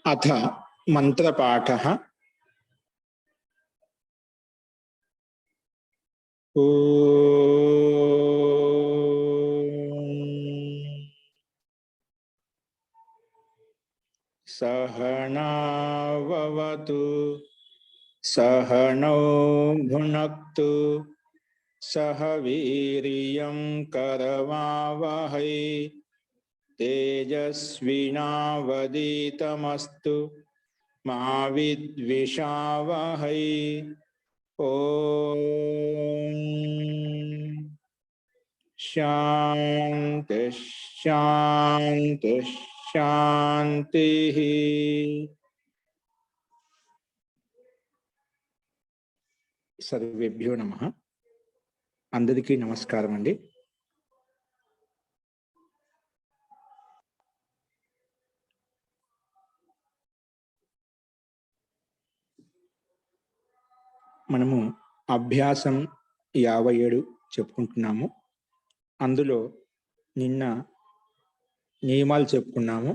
अथ मंत्रपाठः। सहनाववतु सहनौ भुनक्तु सह वीर्यं करवावहै तेजस्विनावधीतमस्तु मा विद्विषावहै। ओम शांति शांति शांति। सर्वेभ्यो नमः। अंदरिकी नमस्कारम अंडी। మనము అభ్యాసం 57 చెప్పుకుంటున్నాము. అందులో నిన్న నియమాలు చెప్పుకున్నాము.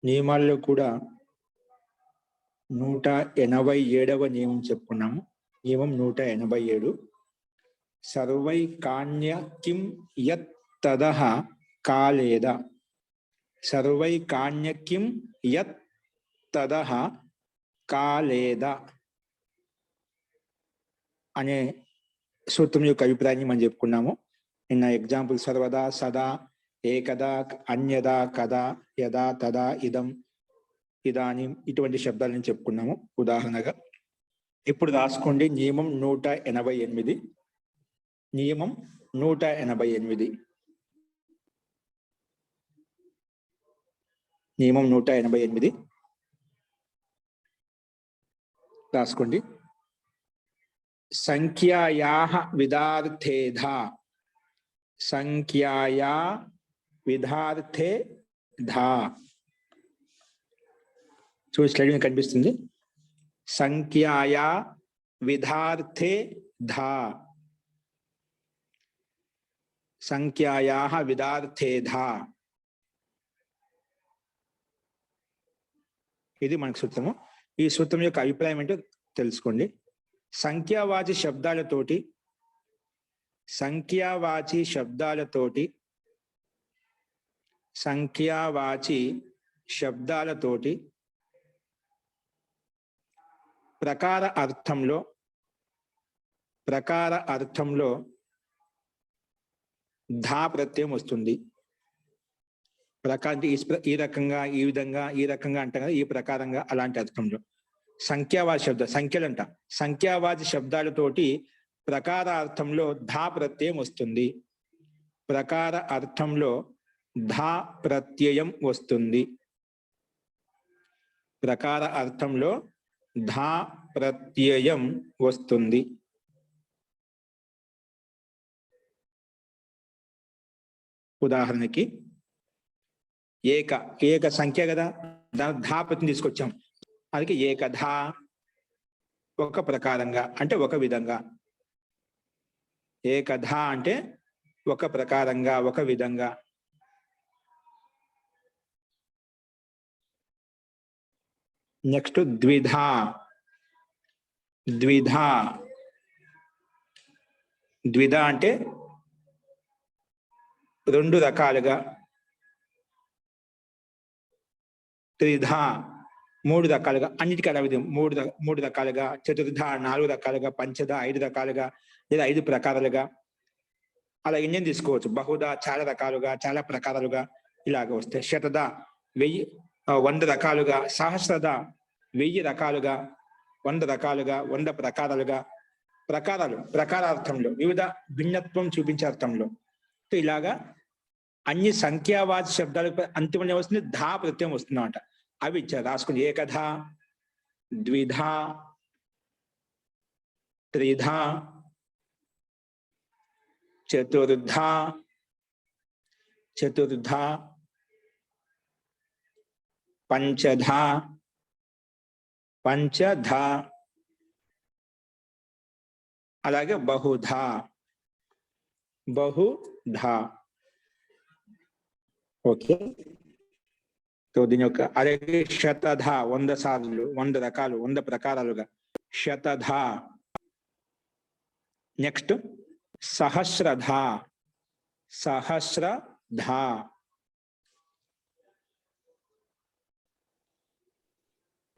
నియమాల్లో కూడా 187వ నియమం చెప్పుకున్నాము. నియమం 187. సర్వైకాన్య కిం యత్ తదః కాలేద. సర్వైకాన్య కిం యత్ తదః కాలేద అనే సూత్రం యొక్క అభిప్రాయాన్ని మనం చెప్పుకున్నాము. నిన్న ఎగ్జాంపుల్ సర్వదా, సదా, ఏకదా, అన్యదా, కదా, యదా, తదా, ఇదం, ఇదాని ఇటువంటి శబ్దాలను చెప్పుకున్నాము ఉదాహరణగా. ఇప్పుడు రాసుకోండి నియమం 188. నియమం 188. నియమం 188 రాసుకోండి. సంఖ్యాయాః విధార్థేధా. సంఖ్యాయా విధార్థే ధా. చూడండి, స్లైడ్ మీద కనిపిస్తుంది. సంఖ్యాయా విధార్థే ధా. సంఖ్యాయాః విధార్థే ధా. ఇది మనకు సూత్రము. ఈ సూత్రం యొక్క అభిప్రాయం ఏంటో తెలుసుకోండి. సంఖ్యావాచి శబ్దాలతోటి ప్రకార అర్థంలో ధా ప్రత్యయం వస్తుంది. ఈ రకంగా, ఈ విధంగా, ఈ రకంగా అంటాం కదా, ఈ ప్రకారంగా, అలాంటి అర్థంలో సంఖ్యావాచి శబ్దాలు, సంఖ్యలంట, సంఖ్యావాచి శబ్దాలతోటి ప్రకార అర్థంలో ధా ప్రత్యయం వస్తుంది. ప్రకార అర్థంలో ధా ప్రత్యయం వస్తుంది. ప్రకార అర్థంలో ధా ప్రత్యయం వస్తుంది. ఉదాహరణకి ఏక సంఖ్య కదా, ధా ప్రత్యయం తీసుకొచ్చాం. అందుకే ఏకధా, ఒక ప్రకారంగా అంటే ఒక విధంగా. ఏకధా అంటే ఒక ప్రకారంగా, ఒక విధంగా. నెక్స్ట్ ద్విధా. ద్విధ అంటే రెండు రకాలుగా. త్రిధా మూడు రకాలుగా, అన్నిటికీ అలా విధం మూడు రకాలుగా. చతుర్థ 4 రకాలుగా. పంచధ 5 రకాలుగా, లేదా 5 ప్రకారాలుగా. అలా ఎన్ని తీసుకోవచ్చు. బహుధా చాలా రకాలుగా, చాలా ప్రకారాలుగా ఇలాగ వస్తాయి. శతధ 100 రకాలుగా. సహస్రధ 1000 రకాలుగా, 100 రకాలుగా, 100 ప్రకారాలుగా. ప్రకారార్థంలో వివిధ భిన్నత్వం చూపించే అర్థంలో. ఇలాగా అన్ని సంఖ్యావాచి శబ్దాలకు అంతిమంగా వస్తుంది ధా ప్రత్యయం వస్తుందన్నమాట. అవి రాసుకుని ఏకధా, ద్విధా, త్రిధా, చతుర్థా, పంచధా, అలాగే బహుధా. ఓకే. సో దీని యొక్క అలాగే శతధ 100 సార్లు, 100 రకాలు, 100 ప్రకారాలుగా శతధ. నెక్స్ట్ సహస్రధ, సహస్రధ.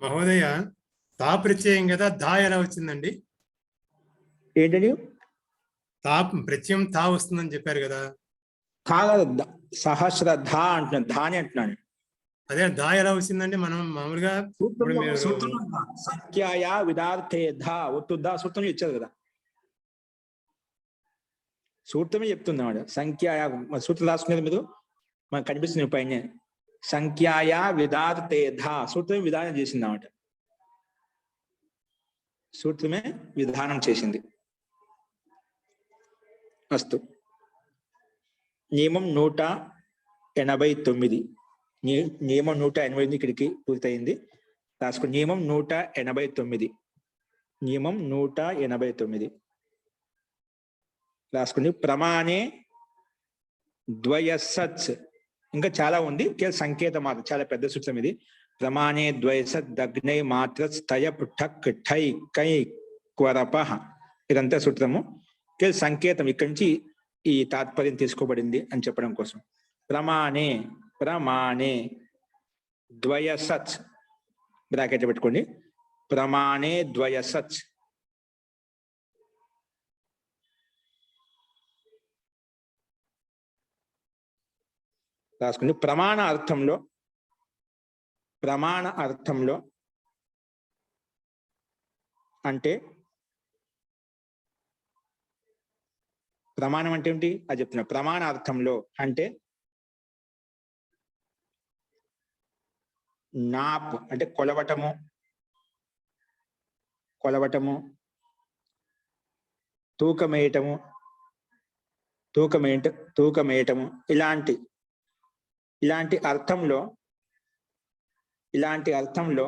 మహోదయ, తా ప్రత్యయం కదా, దా ఎలా వచ్చిందండి? ఏంటండి? తా ప్రత్యయం తా వస్తుందని చెప్పారు కదా. సహస్రధ అంటున్నాను, ధాని అంటున్నాను. అదే దా ఎలా వచ్చిందండి? మనం మామూలుగా సంఖ్యాయ విదార్థే ధ ఒత్తు దా సూత్రం ఇచ్చారు కదా, సూత్రమే చెప్తుంది అన్నమాట. సంఖ్యాయ సూత్రం రాసుకునేది మీరు మనకు కనిపిస్తుంది పైన. సంఖ్యాయ విదార్థే ధ సూత్రమే విధానం చేసింది అన్నమాట, సూత్రమే విధానం చేసింది. అస్తు. నియమం 189. నియమం 189 ఇక్కడికి పూర్తయింది. రాసుకో. నియమం 189. నియమం 189 రాసుకుని ప్రమాణే ద్వయసత్. ఇంకా చాలా ఉంది, కేవలం సంకేత మాత్రం, చాలా పెద్ద సూత్రం ఇది. ప్రమాణే ద్వయసత్ దగ్నై మాత్ర స్థయ ఠక్ ఠై కై క్వరప. ఇదంతా సూత్రము, కేవలం సంకేతం. ఇక్కడి నుంచి ఈ తాత్పర్యం తీసుకోబడింది అని చెప్పడం కోసం. ప్రమాణే, ప్రమాణే ద్వయసత్ బ్రాకెట్ పెట్టుకోండి. ప్రమాణే ద్వయసత్. రాసుకుని ప్రమాణ అర్థంలో, ప్రమాణ అర్థంలో అంటే ప్రమాణం అంటే ఏమిటి అది చెప్తున్నా. ప్రమాణ అర్థంలో అంటే నాప్ అంటే కొలవటము, కొలవటము, తూకమేయటము, తూకమేయటము, ఇలాంటి అర్థంలో, ఇలాంటి అర్థంలో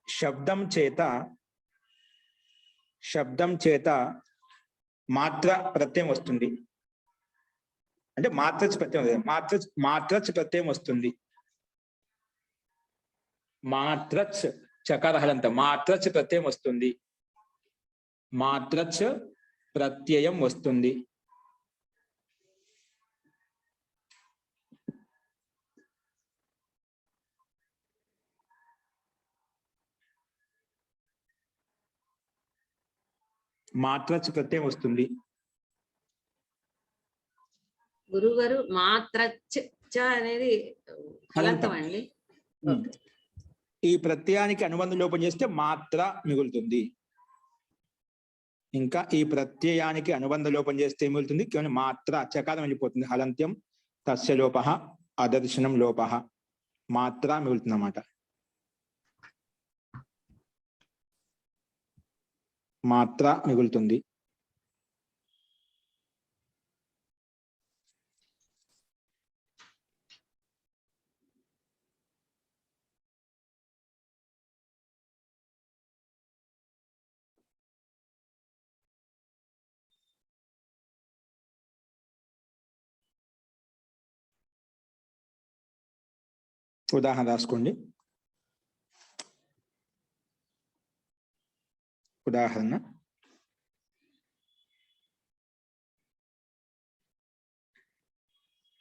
శబ్దం చేత మాత్ర ప్రత్యయం వస్తుంది. అంటే మాత్రచ్ ప్రత్యయం, మాత్రచ్ ప్రత్యయం వస్తుంది. మాత్రచ్ చకార హలంత, మాత్రచ్ ప్రత్యయం వస్తుంది. మాత్రచ్ ప్రత్యయం వస్తుంది. మాత్రచ్ ప్రత్యయం వస్తుంది. గురుగారు మాత్రచ్ అనేది హలంతం అండి. ఈ ప్రత్యయానికి అనుబంధ లోపం చేస్తే మాత్ర మిగులుతుంది. ఇంకా ఈ ప్రత్యయానికి అనుబంధ లోపం చేస్తే మిగులుతుంది కేవలం మాత్ర, చకారం వెళ్ళిపోతుంది. హలంత్యం తస్య లోప అదర్శనం లోప, మాత్ర మిగులుతుంది అన్నమాట. మాత్ర మిగులుతుంది. ఉదాహరణ రాసుకోండి. ఉదాహరణ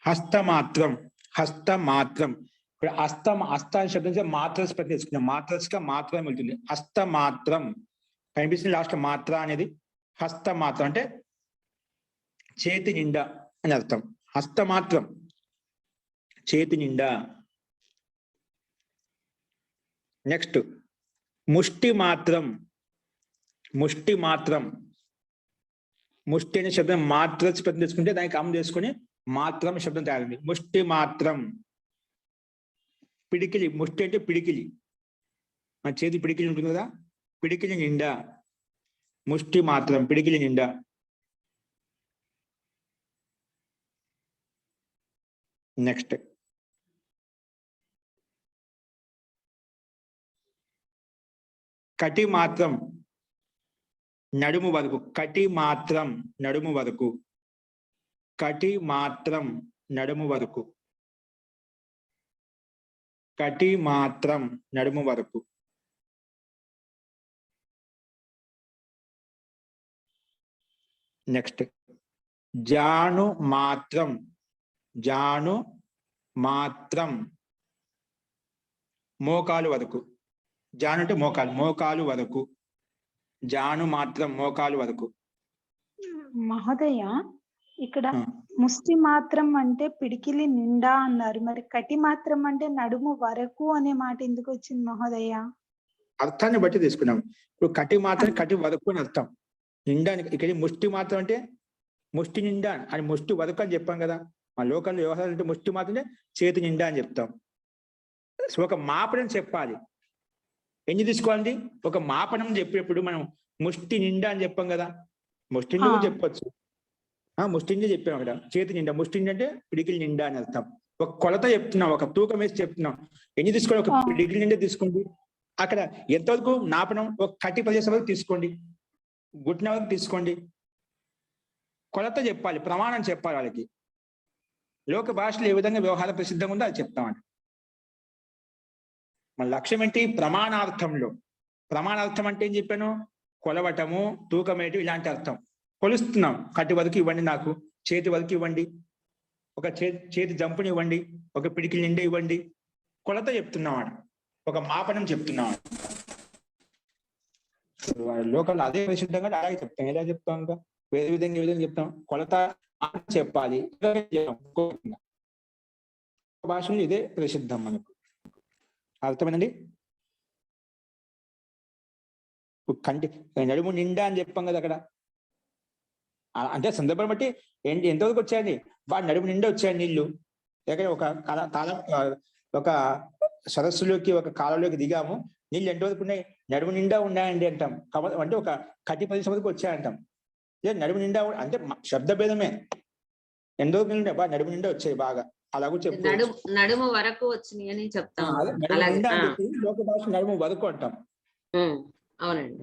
హస్తమాత్రం. హస్తమాత్రం ఇక్కడ హస్త శబ్దం మాత్రస్ ప్రతి తీసుకున్నాం. మాత్రస్గా మాత్రం వెళ్తుంది. హస్తమాత్రం కనిపిస్తుంది లాస్ట్ మాత్ర అనేది. హస్తమాత్రం అంటే చేతి నిండా అని అర్థం. హస్తమాత్రం చేతి నిండా. నెక్స్ట్ ముష్టి మాత్రం. ముష్టి మాత్రం, ముష్టి అనే శబ్దం మాత్రస్ ప్రతి తీసుకుంటే దానికి అమ్మ చేసుకుని మాత్రం శబ్దం తయారైంది. ముష్టి మాత్రం. పిడికిలి, ముష్టి అంటే పిడికిలి, మన చేతి పిడికిలి ఉంటుంది కదా, పిడికిలి నిండా. ముష్టి మాత్రం పిడికిలి నిండా. నెక్స్ట్ కటి మాత్రం నడుము వరకు. కటి మాత్రం నడుము వరకు. కటి మాత్రం నడుము వరకు. కటి మాత్రం నడుము వరకు. నెక్స్ట్ జాను మాత్రం, జాను మాత్రం మోకాలు వరకు. జాను అంటే మోకాలు, మోకాలు వరకు. జాను మాత్రం మోకాలు వరకు. మహోదయ, ఇక్కడ ఆ, ముష్టి మాత్రం అంటే పిడికిలి నిండా అన్నారు, మరి కటి మాత్రం అంటే నడుము వరకు అనే మాట ఎందుకు వచ్చింది మహోదయ? అర్థాన్ని బట్టి తీసుకున్నాం. ఇప్పుడు కటి మాత్రం కటి వరకు అని అర్థం. నిండా ఇక్కడ ముష్టి మాత్రం అంటే ముష్టి నిండా అని, ముష్టి వరకు అని చెప్పాం కదా. మా లోకల్ వ్యవహారాలు అంటే ముష్టి మాత్రం అంటే చేతి నిండా అని చెప్తాం. సో ఒక మాపనం చెప్పాలి. ఎన్ని తీసుకోవాలి? ఒక మాపనం చెప్పేప్పుడు మనం ముష్టి నిండా అని చెప్పాం కదా. ముష్టి నిండా కూడా చెప్పొచ్చు. ముష్టి నిండా చెప్పాం అక్కడ, చేతి నిండా. ముష్టి నిండా అంటే పిడికిలి నిండా అని అర్థం. ఒక కొలత చెప్తున్నాం, ఒక తూకం వేసి చెప్తున్నాం. ఎన్ని తీసుకోవాలి? ఒక పిడికిలి నిండా తీసుకోండి. అక్కడ ఎంతవరకు నాపనం? ఒక కటి ప్రదేశం వరకు తీసుకోండి, గుట్టిన వరకు తీసుకోండి. కొలత చెప్పాలి, ప్రమాణం చెప్పాలి వాళ్ళకి. లోక భాషలో ఏ విధంగా వ్యవహార ప్రసిద్ధంగా ఉందో అది చెప్తామండి. మన లక్ష్యం ఏంటి? ప్రమాణార్థంలో. ప్రమాణార్థం అంటే ఏం చెప్పాను? కొలవటము, తూకమేటి, ఇలాంటి అర్థం. కొలుస్తున్నాం, కటి వరకు ఇవ్వండి, నాకు చేతి వరకు ఇవ్వండి, ఒక చేతి జంపుని ఇవ్వండి, ఒక పిడికిలి నిండా ఇవ్వండి. కొలత చెప్తున్నాం, ఒక మాపనం చెప్తున్నాం. లోకల్ అదే ప్రసిద్ధంగా అలాగే చెప్తాం. ఎలా చెప్తాం? ఇంకా వేరే విధంగా ఏ విధంగా చెప్తాం? కొలత చెప్పాలి. భాషలో ఇదే ప్రసిద్ధం మనకు. అర్థమేనండి? కంటి నడుము నిండా అని చెప్పాం కదా అక్కడ. అంటే సందర్భం బట్టి ఎంతవరకు వచ్చాయండి? వాడు నడుము నిండా వచ్చాయండి నీళ్లు. లేకపోతే ఒక కాలం, ఒక సరస్సులోకి, ఒక కాలంలోకి దిగాము, నీళ్ళు ఎంతవరకు ఉన్నాయి? నడుము నిండా ఉన్నాయండి అంటాం. అంటే ఒక కటి ప్రదేశం వరకు వచ్చాయంటాం. నడుము నిండా అంటే శబ్ద భేదమే. ఎంతవరకు నిండా? బాగా నడుము నిండా వచ్చాయి బాగా, అలాగూ చెప్పు. నడుము వరకు వచ్చినాయి అని చెప్తాం. లోక భాష నడుము వరకు అంటాం. అవునండి.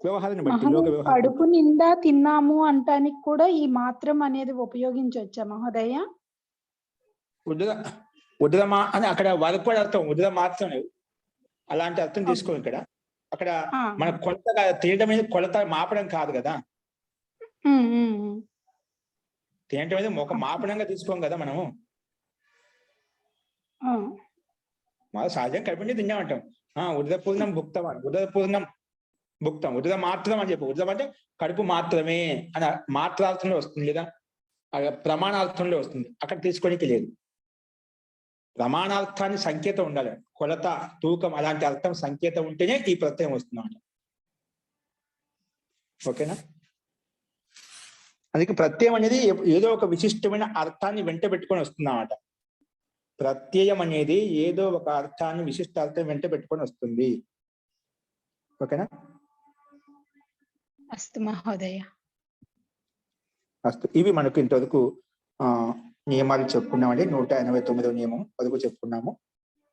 వ్యవహారాన్ని బట్టి లోక వ్యవహారం. కడుపు నిండా తిన్నాము అంటానికి కూడా ఈ మాత్రం అనేది ఉపయోగించవచ్చా మహోదయ? ఉదరమా అని అక్కడ వరకు అర్థం, ఉదర మాత్రం అలాంటి అర్థం తీసుకోండి. ఇక్కడ అక్కడ మన కొలత తీయడం అనేది కొలత మాపడం కాదు కదా. తినటం అనేది ఒక మాపనంగా తీసుకోం కదా మనము. సహజంగా కడుపు తిన్నామంటాం. ఉదర పూర్ణం భుక్తం, ఉదర పూర్ణం భుక్తం, ఉదర మాత్రం అని చెప్పు. ఉదరం అంటే కడుపు మాత్రమే అని మాత్రార్థంలో వస్తుంది లేదా ప్రమాణార్థంలో వస్తుంది. అక్కడ తీసుకోనికి లేదు. ప్రమాణార్థాన్ని సంకేతం ఉండాలి. కొలత, తూకం అలాంటి అర్థం సంకేతం ఉంటేనే ఈ ప్రత్యయం వస్తుందన్నమాట. ఓకేనా? అందుకే ప్రత్యయం అనేది ఏదో ఒక విశిష్టమైన అర్థాన్ని వెంట పెట్టుకొని వస్తుందన్నమాట. ప్రత్యయం అనేది ఏదో ఒక అర్థాన్ని, విశిష్ట అర్థం వెంట పెట్టుకొని వస్తుంది. ఓకేనా? అస్తు మహోదయ. అస్తు. ఇవి మనకు ఇంతవరకు నియమాలు చెప్పుకున్నామండి. 189వ నియమం వరకు చెప్పుకున్నాము.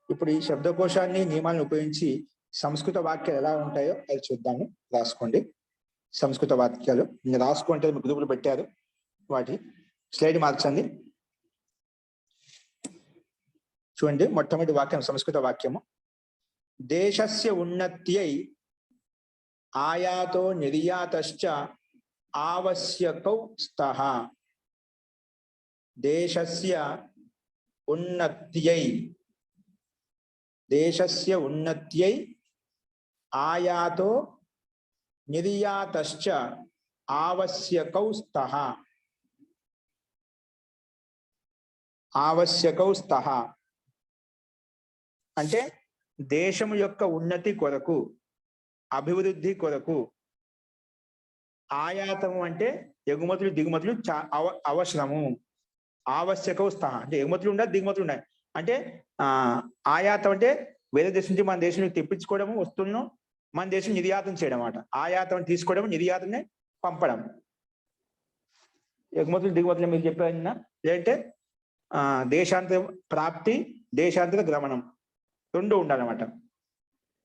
ఇప్పుడు ఈ శబ్దకోశాన్ని, నియమాలను ఉపయోగించి సంస్కృత వాక్యాలు ఎలా ఉంటాయో అది చూద్దాము. రాసుకోండి సంస్కృత వాక్యాలు. రాసుకుంటే గ్రూపులు పెట్టారు, వాటి స్లైడ్ మార్చండి. చూడండి, మొట్టమొదటి వాక్యం సంస్కృత వాక్యము. దేశస్య ఉన్నత్యై ఆయాతో నిర్యాతశ్చ ఆవశ్యకౌ స్తః. దేశస్య ఉన్నత్యై, దేశస్య ఉన్నత్యై ఆయాతో నిర్యాతశ్చ ఆవశ్యకౌ స్తః. ఆవశ్యకౌ స్తః అంటే దేశము యొక్క ఉన్నతి కొరకు, అభివృద్ధి కొరకు. ఆయాతము అంటే ఎగుమతులు దిగుమతులు అవసరము. ఆవశ్యకౌ స్తః అంటే ఎగుమతులు ఉండాలి, దిగుమతులు ఉండాలి. అంటే ఆయాతం అంటే వేరే దేశం నుంచి మన దేశానికి తెప్పించుకోవడము, వస్తువులను మన దేశం నిర్యాతం చేయడం అన్నమాట. ఆయాతం తీసుకోవడం, నిర్యాతనే పంపడం. ఎగుమతులు దిగుమతులు మీరు చెప్పారన్నా, లేదంటే దేశాంతర ప్రాప్తి, దేశాంతర గమనం రెండు ఉండాలన్నమాట.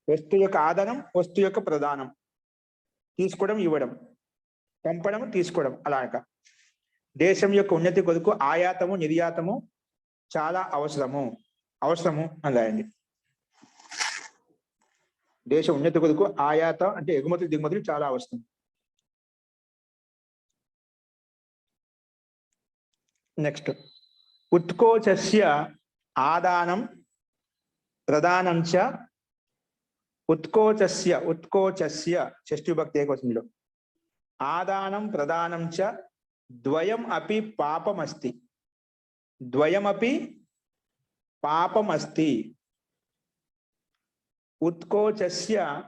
వస్తువు యొక్క ఆదానం, వస్తువు యొక్క ప్రదానం, తీసుకోవడం ఇవ్వడం, పంపడం తీసుకోవడం అలాగ. దేశం యొక్క ఉన్నతి కొరకు ఆయాతము నిర్యాతము చాలా అవసరము అని రాయండి. దేశ ఉన్నతి కొరకు ఆయాత అంటే ఎగుమతులు దిగుమతులు చాలా అవసరం. నెక్స్ట్ ఉత్కోచస్య ఆదానం ప్రదానం చ ఉత్కోచస్య షష్ఠీ విభక్తి ఏకవచనంలో ఆదానం ప్రదానం చ ద్వయం అపి పాపమస్తి. ద్వయమపి పాపమస్తి. ఉత్కోచస్య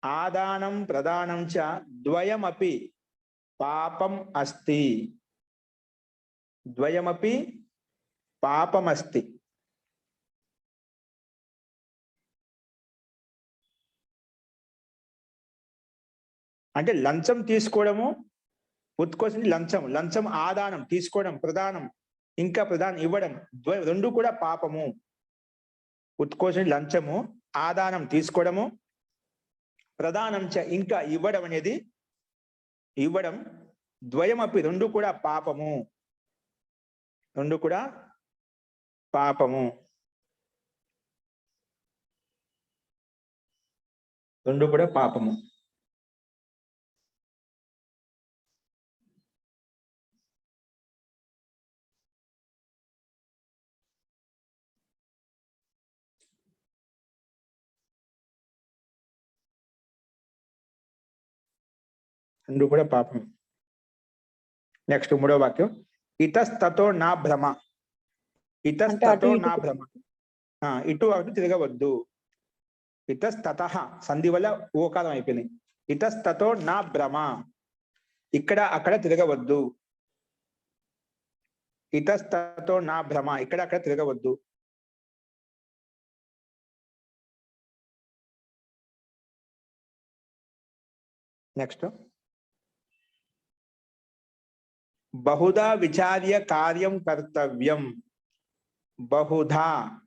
ఆదానం ప్రదానం చ ద్వయమపి పాపం అస్తి. ద్వయమపి పాపమస్తి. అంటే లంచం తీసుకోవడము, ఉత్కోచం లంచం ఆదానం తీసుకోవడం, ప్రదానం ఇంకా ప్రదానం ఇవ్వడం రెండు కూడా పాపము. ఉత్కోచం లంచము, ఆదానం తీసుకోవడము, ప్రదానం ఇంకా ఇవ్వడం అనేది ఇవ్వడం ద్వయమపి రెండు కూడా పాపము. రెండు కూడా పాపము. రెండు కూడా పాపము. రెండు కూడా పాపం. నెక్స్ట్ మూడో వాక్యం ఇతస్తతో నా భ్రమ. ఇతస్తతో నా భ్రమ. ఇటు అటు తిరగవద్దు. ఇతస్తత సంధి వల్ల ఓకారం అయిపోయింది. ఇతస్తతో నా భ్రమ. ఇక్కడ అక్కడ తిరగవద్దు. ఇతస్తతో నా భ్రమ. ఇక్కడ అక్కడ తిరగవద్దు. నెక్స్ట్ బహుదా విచార్య కార్యం కర్తవ్యం. బహుధా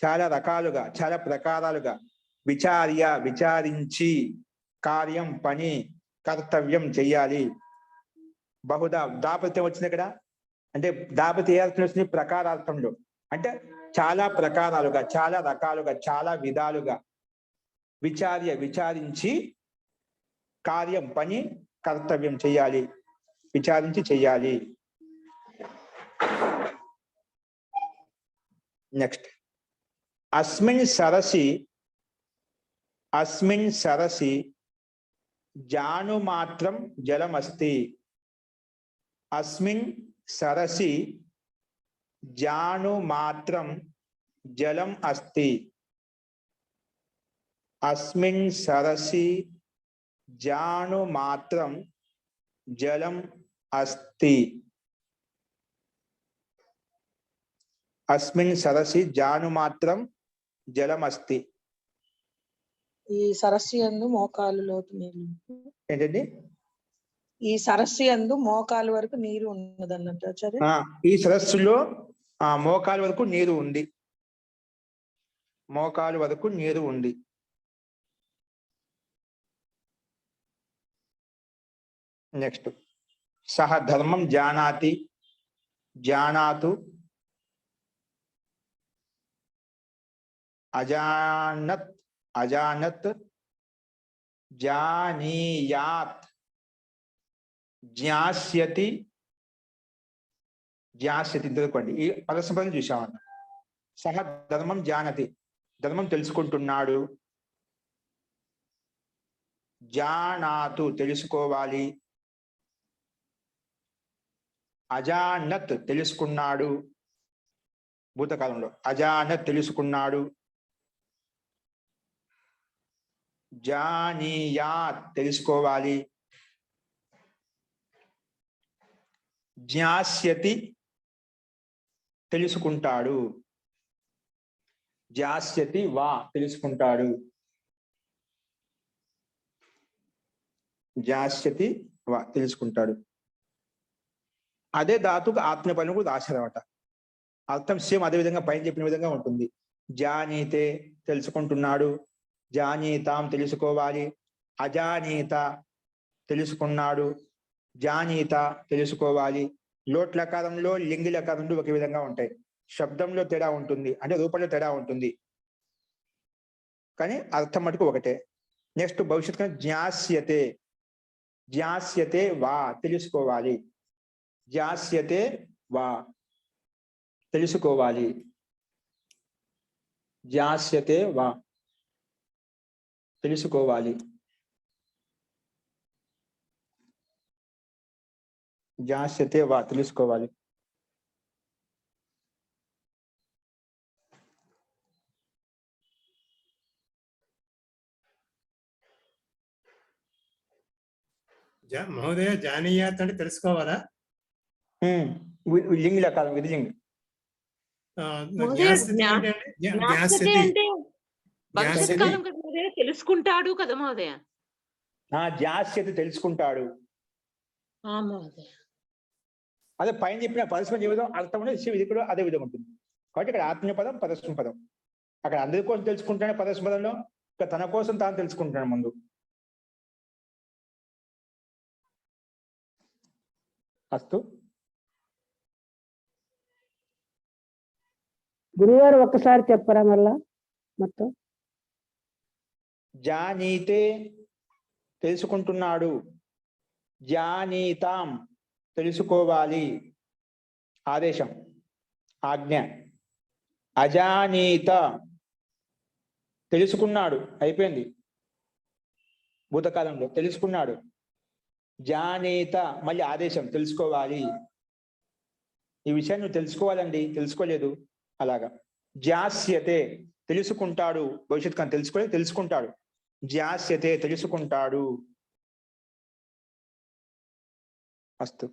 చాలా రకాలుగా, చాలా ప్రకారాలుగా, విచారించి, కార్యం పని, కర్తవ్యం చెయ్యాలి. బహుదా దాపత్యం వచ్చింది ఇక్కడ. అంటే దాపతి ఏ అర్థం వచ్చింది? ప్రకారార్థంలో. అంటే చాలా ప్రకారాలుగా, చాలా రకాలుగా, చాలా విధాలుగా విచారించి కార్యం పని కర్తవ్యం చెయ్యాలి. విచారించి చెయ్యాలి. నెక్స్ట్ అస్మిన్ సరసి జాను మాత్రం జలమస్తి. అస్మిన్ సరసి జాను మాత్రం జలం అస్తి. అస్మిన్ సరసి జాను మాత్రం జలం అస్తి. అస్మిన్ సరసి జాను మాత్రం జలం అస్తి. ఈ సరస్సు యందు మోకాలు లోతు నీరు. ఏంటండి? ఈ సరస్సు యందు మోకాలు వరకు నీరు ఉన్నదన్నట్టు ఆచార్య. ఈ సరస్సులో మోకాలు వరకు నీరు ఉంది. మోకాలు వరకు నీరు ఉంది. నెక్స్ట్ సహ ధర్మం జానాతు అజానత్ జానీయాత్ జ్ఞాస్యతి తెలుసుకోండి. ఈ పదసంపదం చూసామన్న. సహ ధర్మం జానతి ధర్మం తెలుసుకుంటున్నాడు. జానాతు తెలుసుకోవాలి. అజానత్ తెలుసుకున్నాడు. భూతకాలంలో అజానత్ తెలుసుకున్నాడు. జానీయాత్ తెలుసుకోవాలి. జ్ఞాస్యతి తెలుసుకుంటాడు. జాస్యతి వా తెలుసుకుంటాడు. జాస్యతి వా తెలుసుకుంటాడు. అదే ధాతుకు ఆత్మీయపదం కూడా రాశారన్నమాట. అర్థం సేమ్ అదే విధంగా పైన చెప్పిన విధంగా ఉంటుంది. జానీతే తెలుసుకుంటున్నాడు. జానీతాం తెలుసుకోవాలి. అజానీత తెలుసుకున్నాడు. జానీత తెలుసుకోవాలి. లోట్ లకారంలో లింగి లకారంలో ఒకే విధంగా ఉంటాయి. శబ్దంలో తేడా ఉంటుంది, అంటే రూపంలో తేడా ఉంటుంది, కానీ అర్థం మటుకు ఒకటే. నెక్స్ట్ భవిష్యత్ కాలం జ్ఞాస్యతే. జ్ఞాస్యతే వా తెలుసుకోవాలి. జ్ఞాస్యతే వా తెలుసుకోవాలి. జ్ఞాస్యతే వా తెలుసుకోవాలి. జ్ఞాస్యతే వా తెలుసుకోవాలి. మహోదయ జానీయాత్ అంటే తెలుసుకోవాలా? లింగి లకారం విధిలింగ్. మహోదయ, జ్ఞాస్యతి అంటే జ్ఞాస్యతే జ్ఞాస్యతి అంటే భవిష్యత్ జ్ఞాస్యతి కాలం కదా మహోదయ, తెలుసుకుంటాడు కదా మహోదయ. జ్ఞాస్యత తెలుసుకుంటాడు. మహోదయ అదే పైన చెప్పిన పరస్పర జీవితం అర్థం అనేది ఇది కూడా అదే విధంగా ఉంటుంది. కాబట్టి ఇక్కడ ఆత్మీయ పదం పరస్పర పదం. అక్కడ అందరి కోసం తెలుసుకుంటానే పరస్పర పదంలో, ఇక్కడ తన కోసం తాను తెలుసుకుంటాడు ముందు. అస్తు. గురువారు ఒక్కసారి చెప్పరా మళ్ళా మొత్తం? జానీతే తెలుసుకుంటున్నాడు. జానీతాం తెలుసుకోవాలి, ఆదేశం, ఆజ్ఞ. అజానీత తెలుసుకున్నాడు, అయిపోయింది, భూతకాలంలో తెలుసుకున్నాడు. జానీత మళ్ళీ ఆదేశం, తెలుసుకోవాలి. ఈ విషయాన్ని నువ్వు తెలుసుకోవాలండి, తెలుసుకోలేదు అలాగా. జ్ఞాస్యతే తెలుసుకుంటాడు, భవిష్యత్ కాలం తెలుసుకోలేదు, తెలుసుకుంటాడు. జ్ఞాస్యతే తెలుసుకుంటాడు. అస్తు.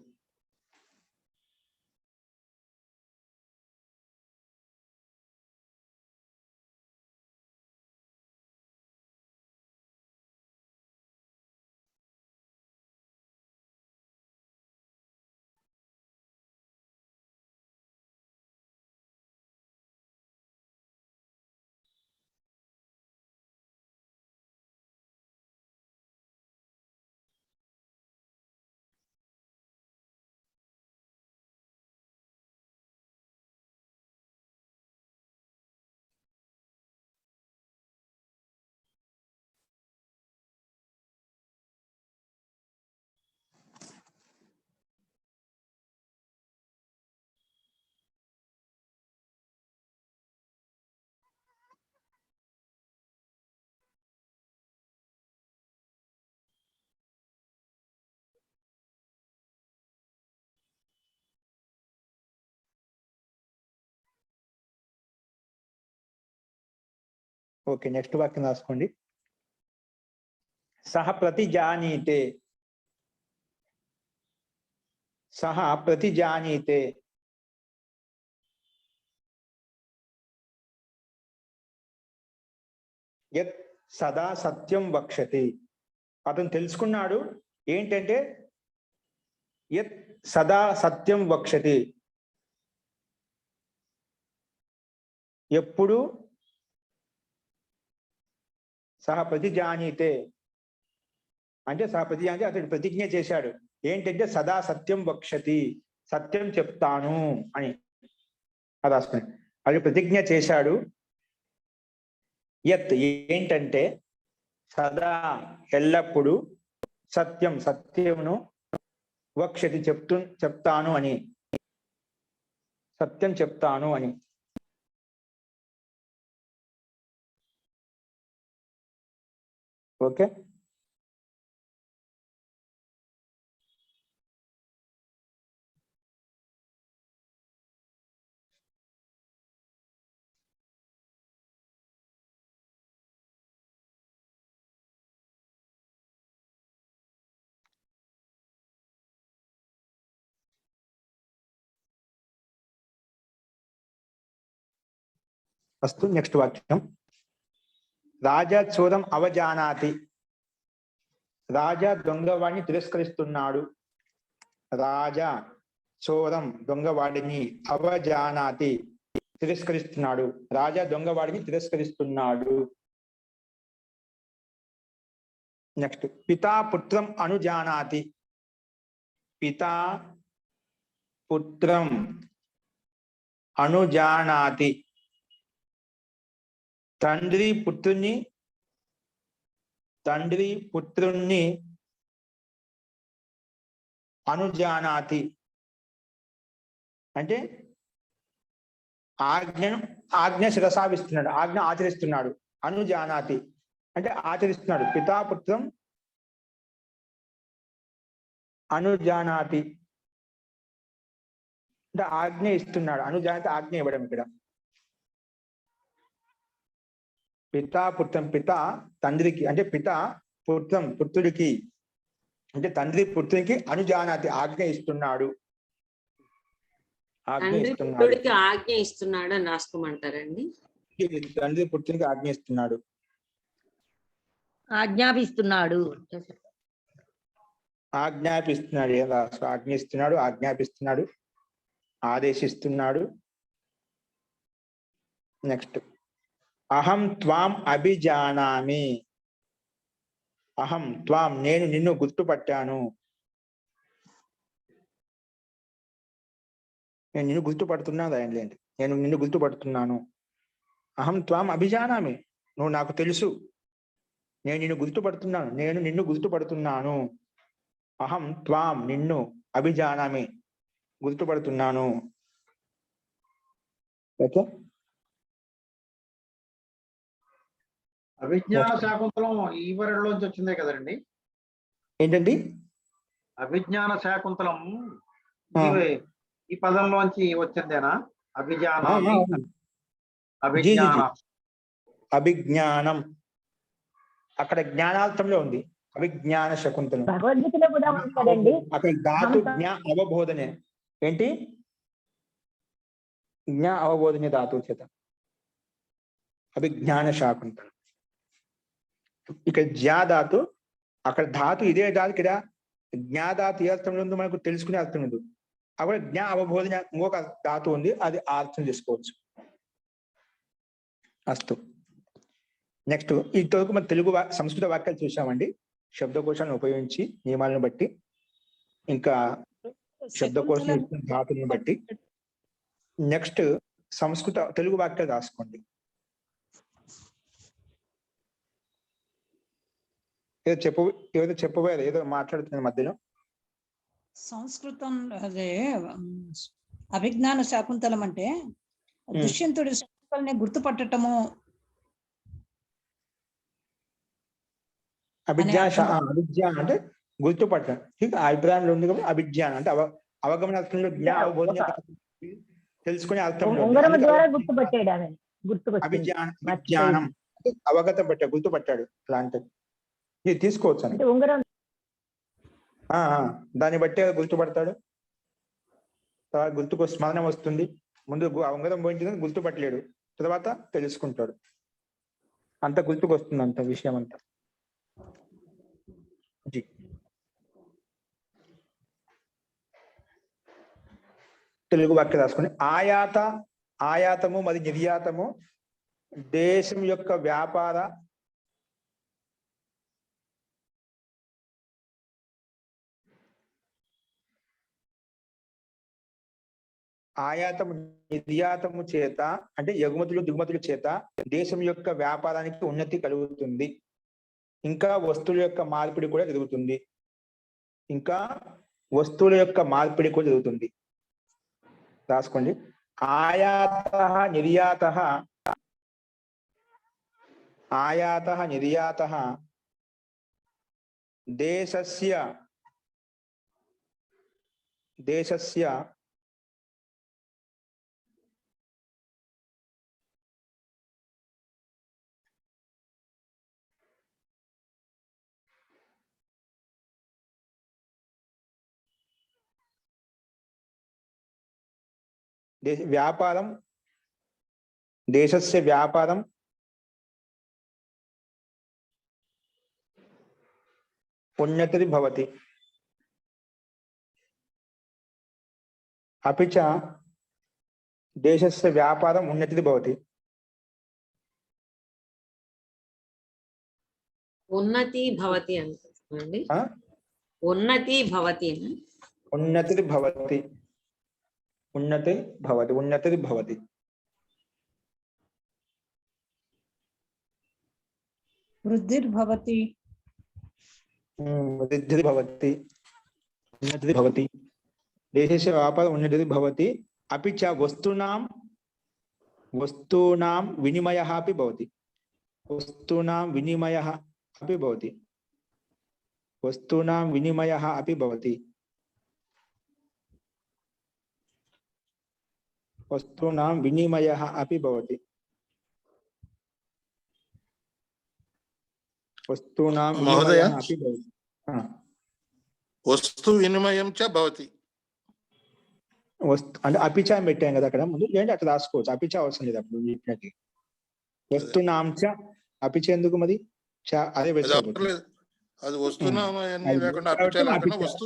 ఓకే, నెక్స్ట్ వాక్యం రాసుకోండి. సహ ప్రతిజానీతే. సహ ప్రతిజానీతే. యత్ సదా సత్యం వక్షతి. అతను తెలుసుకున్నాడు ఏంటంటే యత్ సదా సత్యం వక్షతి, ఎప్పుడు సహ ప్రతిజానీతే అంటే సహ ప్రతిజానీతే అతడు ప్రతిజ్ఞ చేశాడు ఏంటంటే సదా సత్యం వక్షతి, సత్యం చెప్తాను అని. అది రాసుకుని అది ప్రతిజ్ఞ చేశాడు. యత్ ఏంటంటే సదా ఎల్లప్పుడు, సత్యం సత్యమును, వక్షతి చెప్తాను అని, సత్యం చెప్తాను అని. ఓకే. అస్తు. నెక్స్ట్ వాక్యం. రాజా చోరం అవజానాతి. రాజా దొంగవాడిని తిరస్కరిస్తున్నాడు. రాజా చోరం దొంగవాడిని, అవజానాతి తిరస్కరిస్తున్నాడు. రాజా దొంగవాడిని తిరస్కరిస్తున్నాడు. నెక్స్ట్ పితా పుత్రం అనుజానాతి. పితా పుత్రం అనుజానాతి. తండ్రి పుత్రుణ్ణి అనుజానాతి అంటే ఆజ్ఞ శిరసావిస్తున్నాడు, ఆజ్ఞ ఆచరిస్తున్నాడు. అనుజానాతి అంటే ఆచరిస్తున్నాడు. పితాపుత్రం అనుజానాతి అంటే ఆజ్ఞ ఇస్తున్నాడు. అనుజానాతి ఆజ్ఞ ఇవ్వడం. ఇక్కడ పితాపుత్రం, పిత తండ్రికి అంటే పుత్రం పుత్రుడికి అంటే తండ్రి పుత్రునికి అనుజానాతి ఆజ్ఞ ఇస్తున్నాడు. పుత్రుడికి ఆజ్ఞ ఇస్తున్నాడు అని రాసుకోమంటారండి. తండ్రి పుత్రునికి ఆజ్ఞ ఇస్తున్నాడు. ఆజ్ఞాపిస్తున్నాడు. ఆజ్ఞాపిస్తున్నాడు. ఆజ్ఞిస్తున్నాడు, ఆజ్ఞాపిస్తున్నాడు, ఆదేశిస్తున్నాడు. నెక్స్ట్ అహం త్వాం అభిజానామి. అహం త్వాం నేను నిన్ను గుర్తుపట్టాను. నేను నిన్ను గుర్తుపడుతున్నాను. ఏంటి నేను నిన్ను గుర్తుపడుతున్నాను. అహం త్వాం అభిజానామి నువ్వు నాకు తెలుసు. నేను నిన్ను గుర్తుపడుతున్నాను. అహం త్వాం నిన్ను అభిజానామి గుర్తుపడుతున్నాను. ఓకే. అభిజ్ఞాన శాకుంతలం ఈ వరలోంచి వచ్చిందే కదండి. ఏంటండి అభిజ్ఞాన శాకుంతలం ఈ పదంలోంచి వచ్చిందేనా? అభిజ్ఞానం అక్కడ జ్ఞానార్థంలో ఉంది. అభిజ్ఞాన శకుంతలం భగవద్గీతలో కూడా ఉంటుందండి. అక్కడ ధాతు జ్ఞా అవబోధనే. ఏంటి జ్ఞా అవబోధనే ధాతువు చేత అభిజ్ఞాన శాకుంతలం. ఇక్కడ జ్ఞా ధాతు, అక్కడ ధాతు ఇదే ధాతు. ఇక్కడ జ్ఞాధాతు ఏ అర్థంలో ఉందో మనకు తెలుసుకునే అర్థం ఉంది. అక్కడ జ్ఞా అవబోధన ఇంకొక ధాతు ఉంది, అది అర్థం చేసుకోవచ్చు. అస్తు. నెక్స్ట్ ఇంతవరకు మన తెలుగు సంస్కృత వాక్యాలు చూసామండి. శబ్దకోశాలను ఉపయోగించి నియమాలను బట్టి, ఇంకా శబ్దకోశం ధాతులను బట్టి. నెక్స్ట్ సంస్కృత తెలుగు వాక్యాలు రాసుకోండి. ఏదో చెప్పబోయారు, ఏదో మాట్లాడుతున్న మధ్యలో. సంస్కృతం అదే అభిజ్ఞాన శాకుంతలం అంటే దుష్యంతుడి శకుంతలని గుర్తుపట్టటము. అభిజ్ఞాన అంటే గుర్తుపట్టడం. అభిప్రాయంలో ఉంది కాబట్టి అభిజ్ఞానం అంటే అవగమన అర్థంలో జ్ఞా అవబోధన తెలుసుకునే అర్థం. అభిజ్ఞానం అవగత పట్ట గుర్తుపట్టాడు. అలాంటిది ఇది తీసుకోవచ్చు అని దాన్ని బట్టే గుర్తుపడతాడు. గుర్తుకు స్మరణ వస్తుంది. ముందు ఉంగరం పోయించిందని గుర్తుపట్టలేడు, తర్వాత తెలుసుకుంటాడు. అంత గుర్తుకు వస్తుంది అంత విషయం అంతా. తెలుగు వాక్యం రాసుకుని ఆయాతము మరియు నిర్యాతము దేశం యొక్క వ్యాపార ఆయాతము నిర్యాతము చేత అంటే ఎగుమతులు దిగుమతుల చేత దేశం యొక్క వ్యాపారానికి ఉన్నతి కలుగుతుంది. ఇంకా వస్తువుల యొక్క మార్పిడి కూడా జరుగుతుంది. రాసుకోండి. ఆయాతః నిర్యాతః దేశస్య దేశస్య వ్యాపారం ఉన్నతి భవతి. अपि च देशस्य व्यापारम् उन्नतिः भवति. ఉన్నతి భవతి అండి. ఉన్నతి భవతి उन्नतिर्भवति उन्नतिर्भवति उन्नतिर्भवति वृद्धिर्भवति वृद्धिर्भवति उन्नतिर्भवति देशस्य व्यापार उन्नतिर्भवति अपि च वस्तूनां विनिमयः अपि भवति वस्तूनां विनिमयः अपि भवति वस्तूनां विनिमयः अपि भवति वस्तूनां विनिमयः अपि भवति वस्तूनां महोदय विनिमयः अपि भवति वस्तु विनिमయం చ భవతి వస్తు అంటే అపిచ పెట్టాం కదా అక్కడ ముందు ఏంటి అట్లా రాసుకోవచ్చు అపిచ అవసరం లేదు అప్పుడు చెప్పినట్టు వస్తునాం చ అపిచ ఎందుకు మరి చ అదే అది వేసుకోవచ్చు అవసరం లేదు అది వస్తునామని లేకుండా అపిచ లేకుండా వస్తు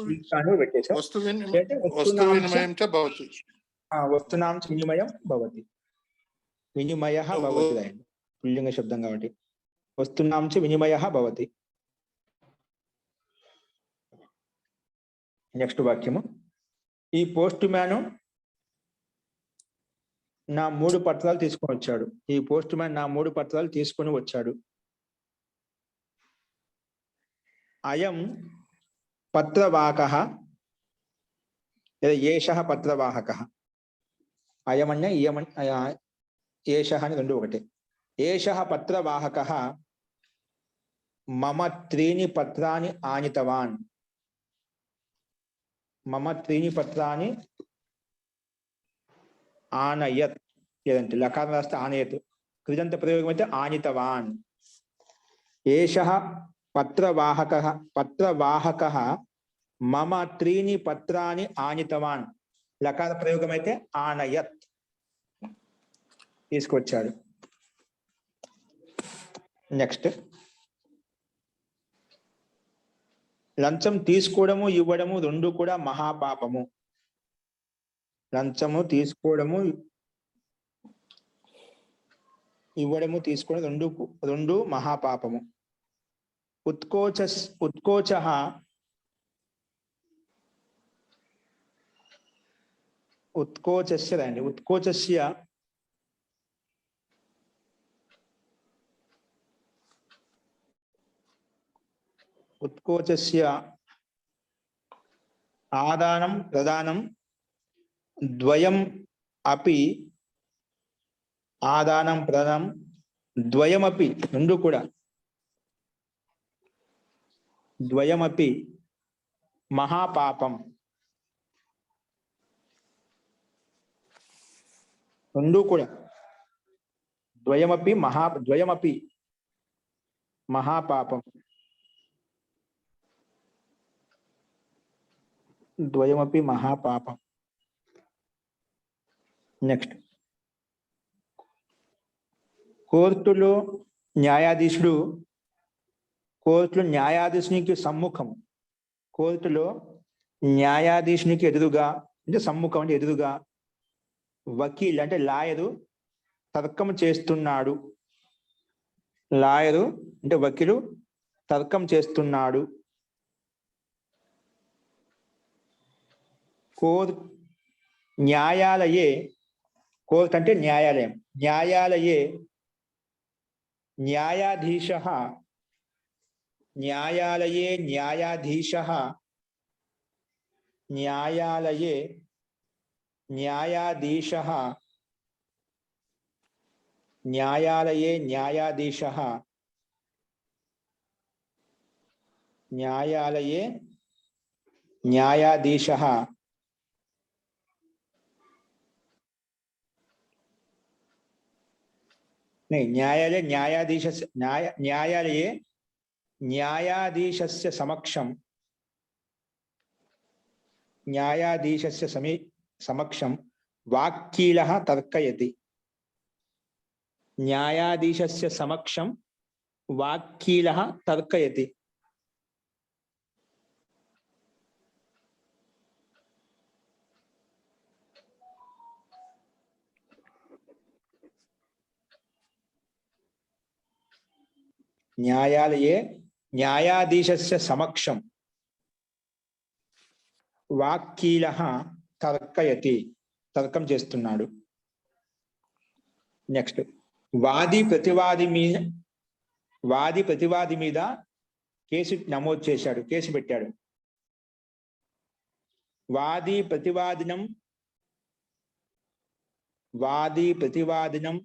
వస్తు వినిమయం చ భవతి వస్తునాం చ వినిమయం భవతి వినిమయః భవతి రాయండి పుల్లింగ శబ్దం కాబట్టి వస్తునాం చ వినిమయః భవతి నెక్స్ట్ వాక్యము ఈ పోస్ట్ మ్యాన్ నా 3 పత్రాలు తీసుకొని వచ్చాడు ఈ పోస్ట్ మ్యాన్ నా 3 పత్రాలు తీసుకొని వచ్చాడు అయం పత్రవాహకః ఏషః పత్రవాహకః అయమన్య ఇయమన్య ఏషః అని రెండు ఒకటే ఏషః పత్రవాహకః మమ 3 పత్రాన్ని ఆనితవాన్ మమ 3 పత్రాన్ని ఆనయత్ ఏదంటే లకారం రాస్తే ఆనయత్ కృదంత ప్రయోగం అయితే ఆనితవాన్ ఏషః పత్రవాహకః మమ 3 పత్రాన్ని ఆనితవాన్ లకార ప్రయోగం అయితే ఆనయత్ తీసుకొచ్చాడు నెక్స్ట్ లంచం తీసుకోవడము ఇవ్వడము రెండు కూడా మహాపాపము లంచము తీసుకోవడము ఇవ్వడము తీసుకోవడం రెండు మహాపాపము ఉత్కోచః ఉత్కోచస్య రండి ఉత్కోచస్య ఉత్కోచస్య ఆదానం ప్రదానం ద్వయం అపి ఆదానం ప్రదానం ద్వయమపి రెండు కూడా ద్వయమపి మహాపాపం రెండు కూడా ద్వయమపి మహాపాపం ద్వయమపి మహాపాపం నెక్స్ట్ కోర్టులో న్యాయాధీశునికి సమ్ముఖం కోర్టులో న్యాయాధీశునికి ఎదురుగా అంటే సమ్ముఖం అంటే ఎదురుగా వకీల్ అంటే లాయరు తర్కం చేస్తున్నాడు లాయరు అంటే వకీలు తర్కం చేస్తున్నాడు న్యాయాలయే కోర్టు అంటే న్యాయాలయం న్యాయాలయే న్యాయాధీశః న్యాయాలయే న్యాయాధీశః న్యాయాలయే న్యాయాధీశః న్యాయాలయే న్యాయాధీశః న్యాయాలయే న్యాయాధీశः नहीं न्यायालय न्यायालये न्यायाधीशस्य समक्षं वाक्कीलः तर्कयति न्यायाधीशस्य समक्षं वाक्कीलः तर्कयति न्यायालये न्यायाधीशस्य समक्षं వాక్కీల తర్కయతి, తర్కం చేస్తున్నాడు. నెక్స్ట్ వాది ప్రతివాది మీద కేసు నమోదు చేశాడు, కేసు పెట్టాడు. వాది ప్రతివాదినం వాది ప్రతివాదినం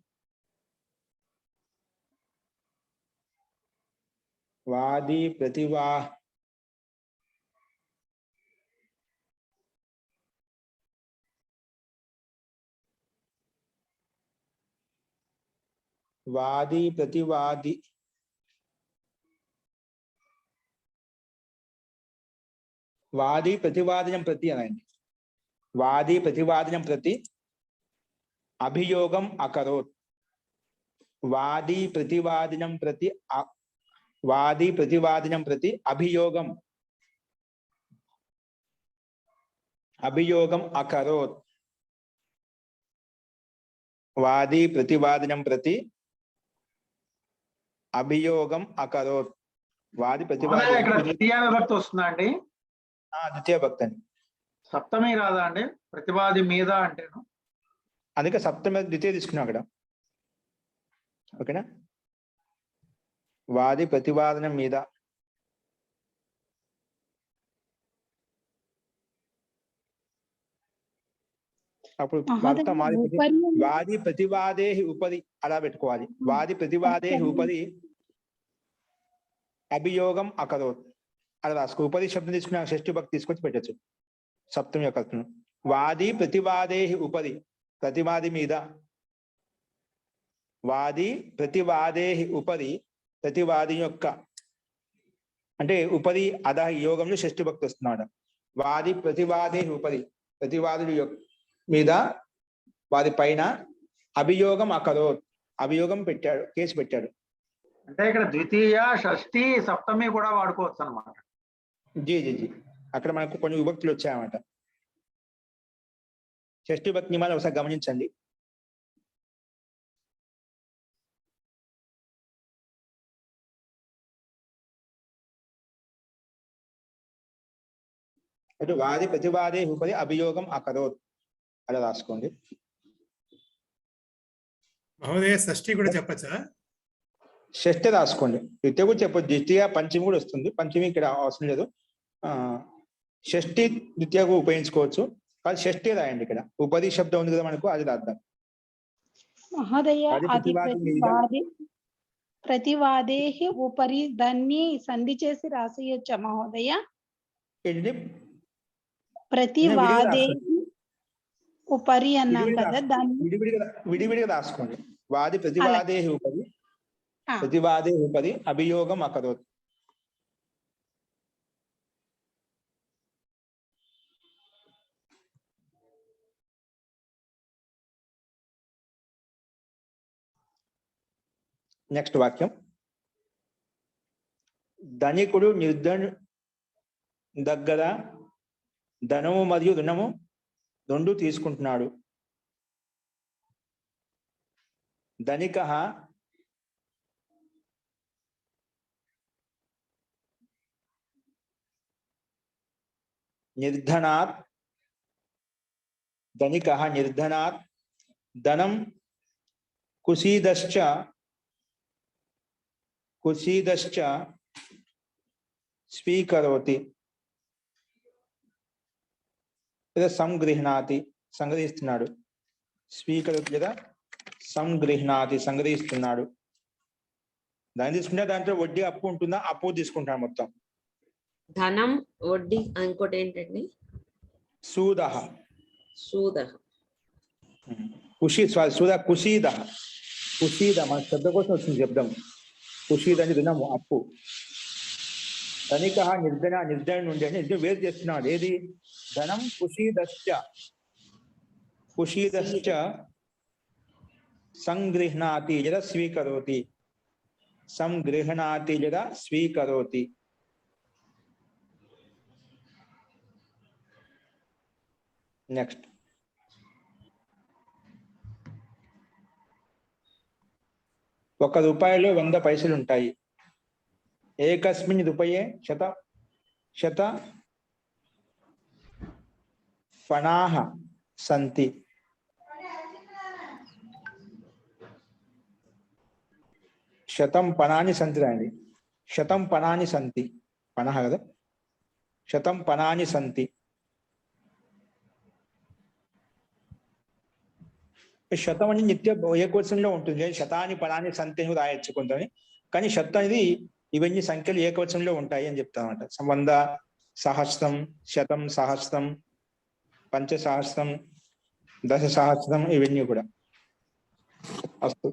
ప్రతి అనండి. వాది ప్రతివాదినం ప్రతి అభియోగం అకరోత్. వాది ప్రతివాదినం ప్రతి అభియోగం అకరోత్. వాది ప్రతివాదినం ప్రతి అభియోగం అకరోత్. వాది ఇక్కడ ప్రతివాది ద్వితీయ విభక్తి వస్తుందా అండి? ద్వితీయ భక్తి అండి. సప్తమి రాదా అండి? ప్రతివాది మీద అంటే అందుకే సప్తమి ద్వితీయ తీసుకున్నాం అక్కడ. ఓకేనా? వాది ప్రతివాదనం మీద అప్పుడు వార్త వాది ప్రతివాదే ఉపరి అలా పెట్టుకోవాలి. వాది ప్రతివాదే ఉపరి అభియోగం అకరోత్ అలా రాసుకో. ఉపరి శబ్దం తీసుకుని షష్ఠి భక్తి తీసుకొచ్చి పెట్టచ్చు సప్తమి యొక్క అర్థం. వాది ప్రతివాదే ఉపరి, ప్రతివాది మీద. వాది ప్రతివాదే ఉపరి, ప్రతివాది యొక్క అంటే ఉపరి అధ యోగంలో షష్ఠి భక్తి వస్తున్నాడు. వాది ప్రతివాదే ఉపరి, ప్రతివాదుడి మీద, వారి పైన అభియోగం అకరోత్, అభియోగం పెట్టాడు, కేసు పెట్టాడు. అంటే ఇక్కడ ద్వితీయ, షష్ఠి, సప్తమి కూడా వాడుకోవచ్చు అనమాట. జీ అక్కడ మనకు కొన్ని విభక్తులు వచ్చాయన్నమాట. షష్ఠి భక్తి నియమాలు ఒకసారి గమనించండి. అటు వాది ప్రతివాదే ఉపరి అభియోగం అకరోత్ అలా రాసుకోండి. మహోదయ షష్ఠి కూడా చెప్పచ్చా? షష్ఠి రాసుకోండి. ద్వితీయ కూడా చెప్పొచ్చు, ద్వితీయ పంచమి కూడా వస్తుంది. పంచమి ఇక్కడ అవసరం లేదు. షష్ఠి ద్వితీయకు ఉపయోగించుకోవచ్చు, కానీ షష్ఠి రాయండి. ఇక్కడ ఉపది శబ్దం ఉంది కదా మనకు, అది రాద్దాం. మహోదయ అది ప్రతివాదే ఉపరి దాన్ని సంధి చేసి రాసేయచ్చా మహోదయ? ఏంటి ప్రతివాదే ఉపరి అన్నాం కదా, దాన్ని విడివిడిగా రాసుకోండి. వాది ప్రతివాదే ఉపరి, ప్రతివాదే ఉపరి అభియోగం అకరోత్. నెక్స్ట్ వాక్యం. ధనికుడు దగ్గర ధనము మరియు రుణము రెండు తీసుకుంటున్నాడు. ధనిక నిర్ధనాత్ ధనం కుసీదశ్చ స్వీకరోతి లేదా సంగృహ్ణాతి, సంగ్రహిస్తున్నాడు. స్వీకరోతి లేదా సంగృహ్ణాతి, సంగ్రహిస్తున్నాడు. దాన్ని తీసుకుంటే దాంట్లో వడ్డీ అప్పు ఉంటుందా? అప్పు తీసుకుంటాడు మొత్తం. ధనం, వడ్డీ, ఇంకోటి ఏంటండి? సూద కుషీద మన శబ్ద కోసం వచ్చింది శబ్దం. కుషీద అని రుణము, అప్పు. ధనిక నిర్ధన నుండి అని వేరు చేస్తున్నాడు. ఏది? ధనం కుషీదశ్చ సంగృహ్ణాతి లేదా స్వీకరోతి, సంగృహ్ణాతి లేదా స్వీకరోతి. నెక్స్ట్. ₹1 100 పైసలు ఉంటాయి. ఏకస్మిన్ రూపాయే శత పణాః సంతి. శతం పణాని సంతి రాయండి. శతం పణాని సంతి. పణః కదా, శతం పణాని సంతి. శతం అని నిత్య ఏకవచనంలో ఉంటుంది. శతాని పణాని సంతి అని రాయొచ్చు కొంతని, కానీ శతం అనేది ఇవన్నీ సంఖ్యలు ఏకవచనంలో ఉంటాయి అని చెప్తానమాట. 100, సహస్రం, శతం, సహస్రం, పంచసహస్రం, దశసహస్రం, ఇవన్నీ కూడా. అస్తు.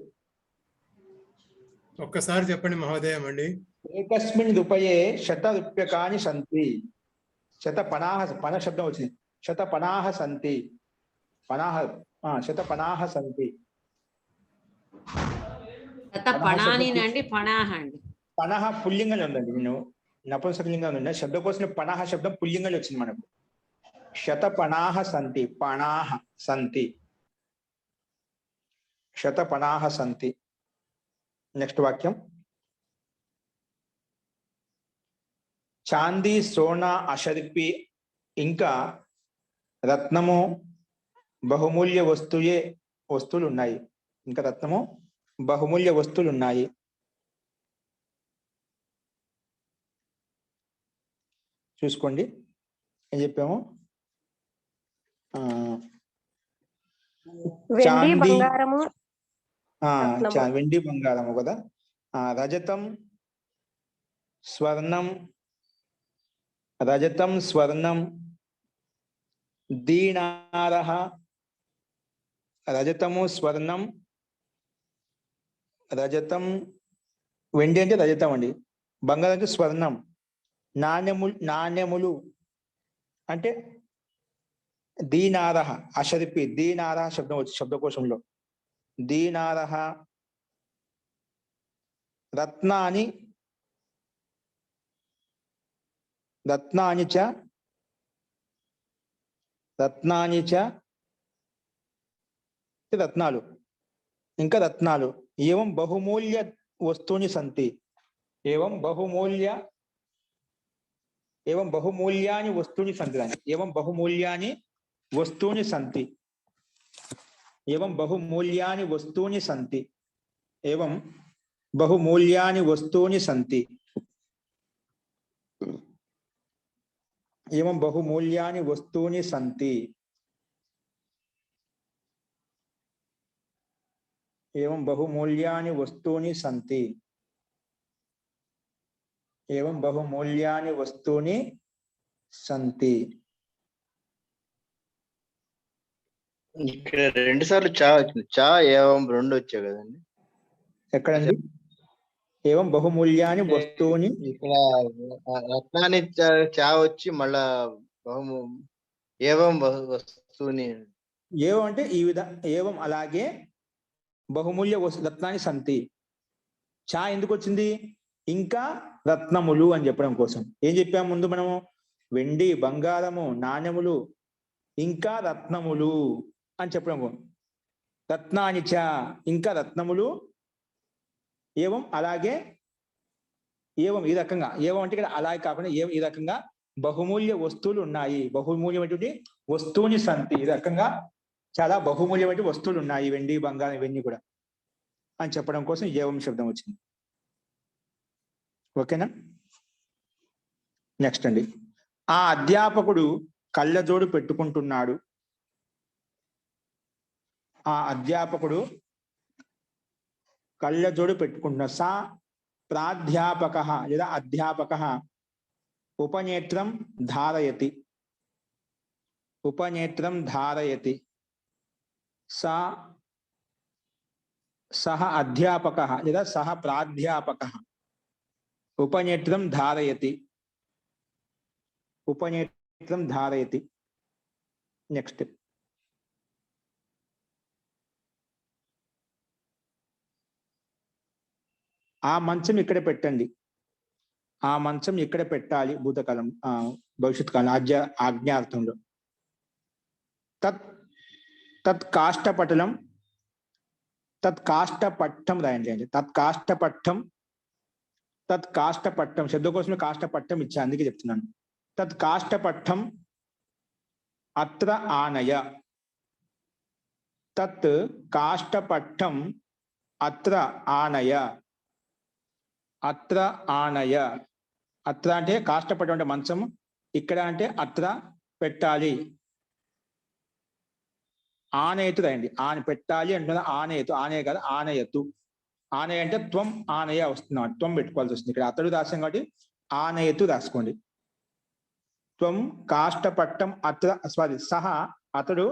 ఒక్కసారి చెప్పండి మహోదయం అండి. ఏకస్మిన్ రూపయే శతరూప్యకాని సంతి. శతపణాః, పణ శబ్దం వచ్చింది. శతపణాః సంతి. పణాః, శతపణాః సంతి. పణాని అండి, పణాహ అండి. పణః పుల్లింగంలో ఉందండి. నేను నపుంసకలింగంలో ఉన్న శబ్దకోశంలో పణః శబ్దం పుల్లింగంలో వచ్చింది మనకు. శతపణాః సంతి. పణాః సంతి. శతపణాః సంతి. నెక్స్ట్ వాక్యం. చాందీ, సోన, అశర్పి ఇంకా రత్నము బహుమూల్య వస్తువులు ఉన్నాయి. ఇంకా రత్నము బహుమూల్య వస్తువులు ఉన్నాయి. చూసుకోండి ఏం చెప్పాము. వెండి బంగారము వెండి బంగారము కదా. రజతం స్వర్ణం, రజతం స్వర్ణం, దీనారః. రజతము స్వర్ణం, రజతం వెండి అంటే రజతం అండి, బంగారం అంటే స్వర్ణం. నాణ్యములు అంటే దీనారః. అశరిపి దీనారః శబ్దం వచ్చి శబ్దకోశంలో. దీనారః. రత్నాని, రత్నాని చ, రత్నాని చ రత్నాలు, ఇంకా రత్నాలు. ఏవం బహుమూల్య వస్తువుని సంతి. ఏవం బహుమూల్యాని వస్తువుని సంతి. ఏవం బహుమూల్యాని వస్తువుని సంతి. ఏవం బహుమూల్యాని వస్తువుని సంతి. ఏవం బహుమూల్యాని వస్తువుని సంతి. ఏవం బహుమూల్యాని వస్తువుని సంతి. ఏవం బహుమూల్యాని వస్తువుని సంతి. ఏవం బహుమూల్యాని వస్తువుని సంతి. ఇక్కడ 2 సార్లు చా వచ్చింది. చా ఏవం 2 వచ్చాయి కదండి. ఎక్కడండి? ఏవం బహుమూల్యాని వస్తువుని. ఇక్కడ రత్నాన్ని చా వచ్చి మళ్ళా ఏవం వస్తువుని. ఏవం అంటే ఈ ఏవం అలాగే బహుమూల్య రత్నాన్ని సంతి. చా ఎందుకు వచ్చింది? ఇంకా రత్నములు అని చెప్పడం కోసం. ఏం చెప్పాము ముందు మనము? వెండి, బంగారము, నాణ్యములు, ఇంకా రత్నములు అని చెప్పడం. రత్నాని చ, ఇంకా రత్నములు. ఏవం అలాగే. ఏవం ఈ రకంగా. ఏవం అంటే ఇక్కడ అలాగే కాకుండా ఏవం ఈ రకంగా బహుమూల్య వస్తువులు ఉన్నాయి. బహుమూల్యమైనటువంటి వస్తువుని సంతి. ఈ రకంగా చాలా బహుమూల్యమైన వస్తువులు ఉన్నాయి, వెండి, బంగారం, ఇవన్నీ కూడా అని చెప్పడం కోసం ఏవం శబ్దం వచ్చింది. ఓకేనా? నెక్స్ట్ అండి. ఆ అధ్యాపకుడు కళ్ళజోడు పెట్టుకుంటున్నాడు. ఆ అధ్యాపకుడు కళ్ళజోడు పెట్టుకుంటున్నాడు. సా ప్రాధ్యాపకః లేదా అధ్యాపకః ఉపనేత్రం ధారయతి. ఉపనేత్రం ధారయతి. సహ అధ్యాపకః లేదా సహ ప్రాధ్యాపకః ఉపనేత్రం ధారయతి. ఉపనేత్రం ధారయతి. నెక్స్ట్. ఆ మంచం ఇక్కడ పెట్టండి. ఆ మంచం ఇక్కడ పెట్టాలి. భూతకాలం, భవిష్యత్ కాలం, ఆజ్ఞార్థంలో. తత్ కాష్టపటలం, తత్ కాష్టపట్టం రాయండి అండి. తత్ కాష్టపట్టం, తత్ కాష్టపట్టం శబ్దం కోసమే కాష్టపట్టం ఇచ్చా, అందుకే చెప్తున్నాను. తత్ కాష్టపట్టం అత్ర ఆనయ. తత్ కాష్టపట్టం అత్ర ఆనయ. అత్ర ఆనయ. అత్ర అంటే కాష్టపట్టం అంటే మంచం, ఇక్కడ అంటే అత్ర పెట్టాలి. ఆనయతు రాయండి. పెట్టాలి అంటున్నా ఆనయతు. ఆనయ కాదు, ఆనయతు. ఆనయ అంటే త్వం ఆనయ వస్తున్నాం, త్వం పెట్టుకోవాల్సి వస్తుంది. ఇక్కడ అతడు రాసాం కాబట్టి ఆనయతు రాసుకోండి. త్వం కాష్టపట్టం అత్ర, సారీ, సహా అతడు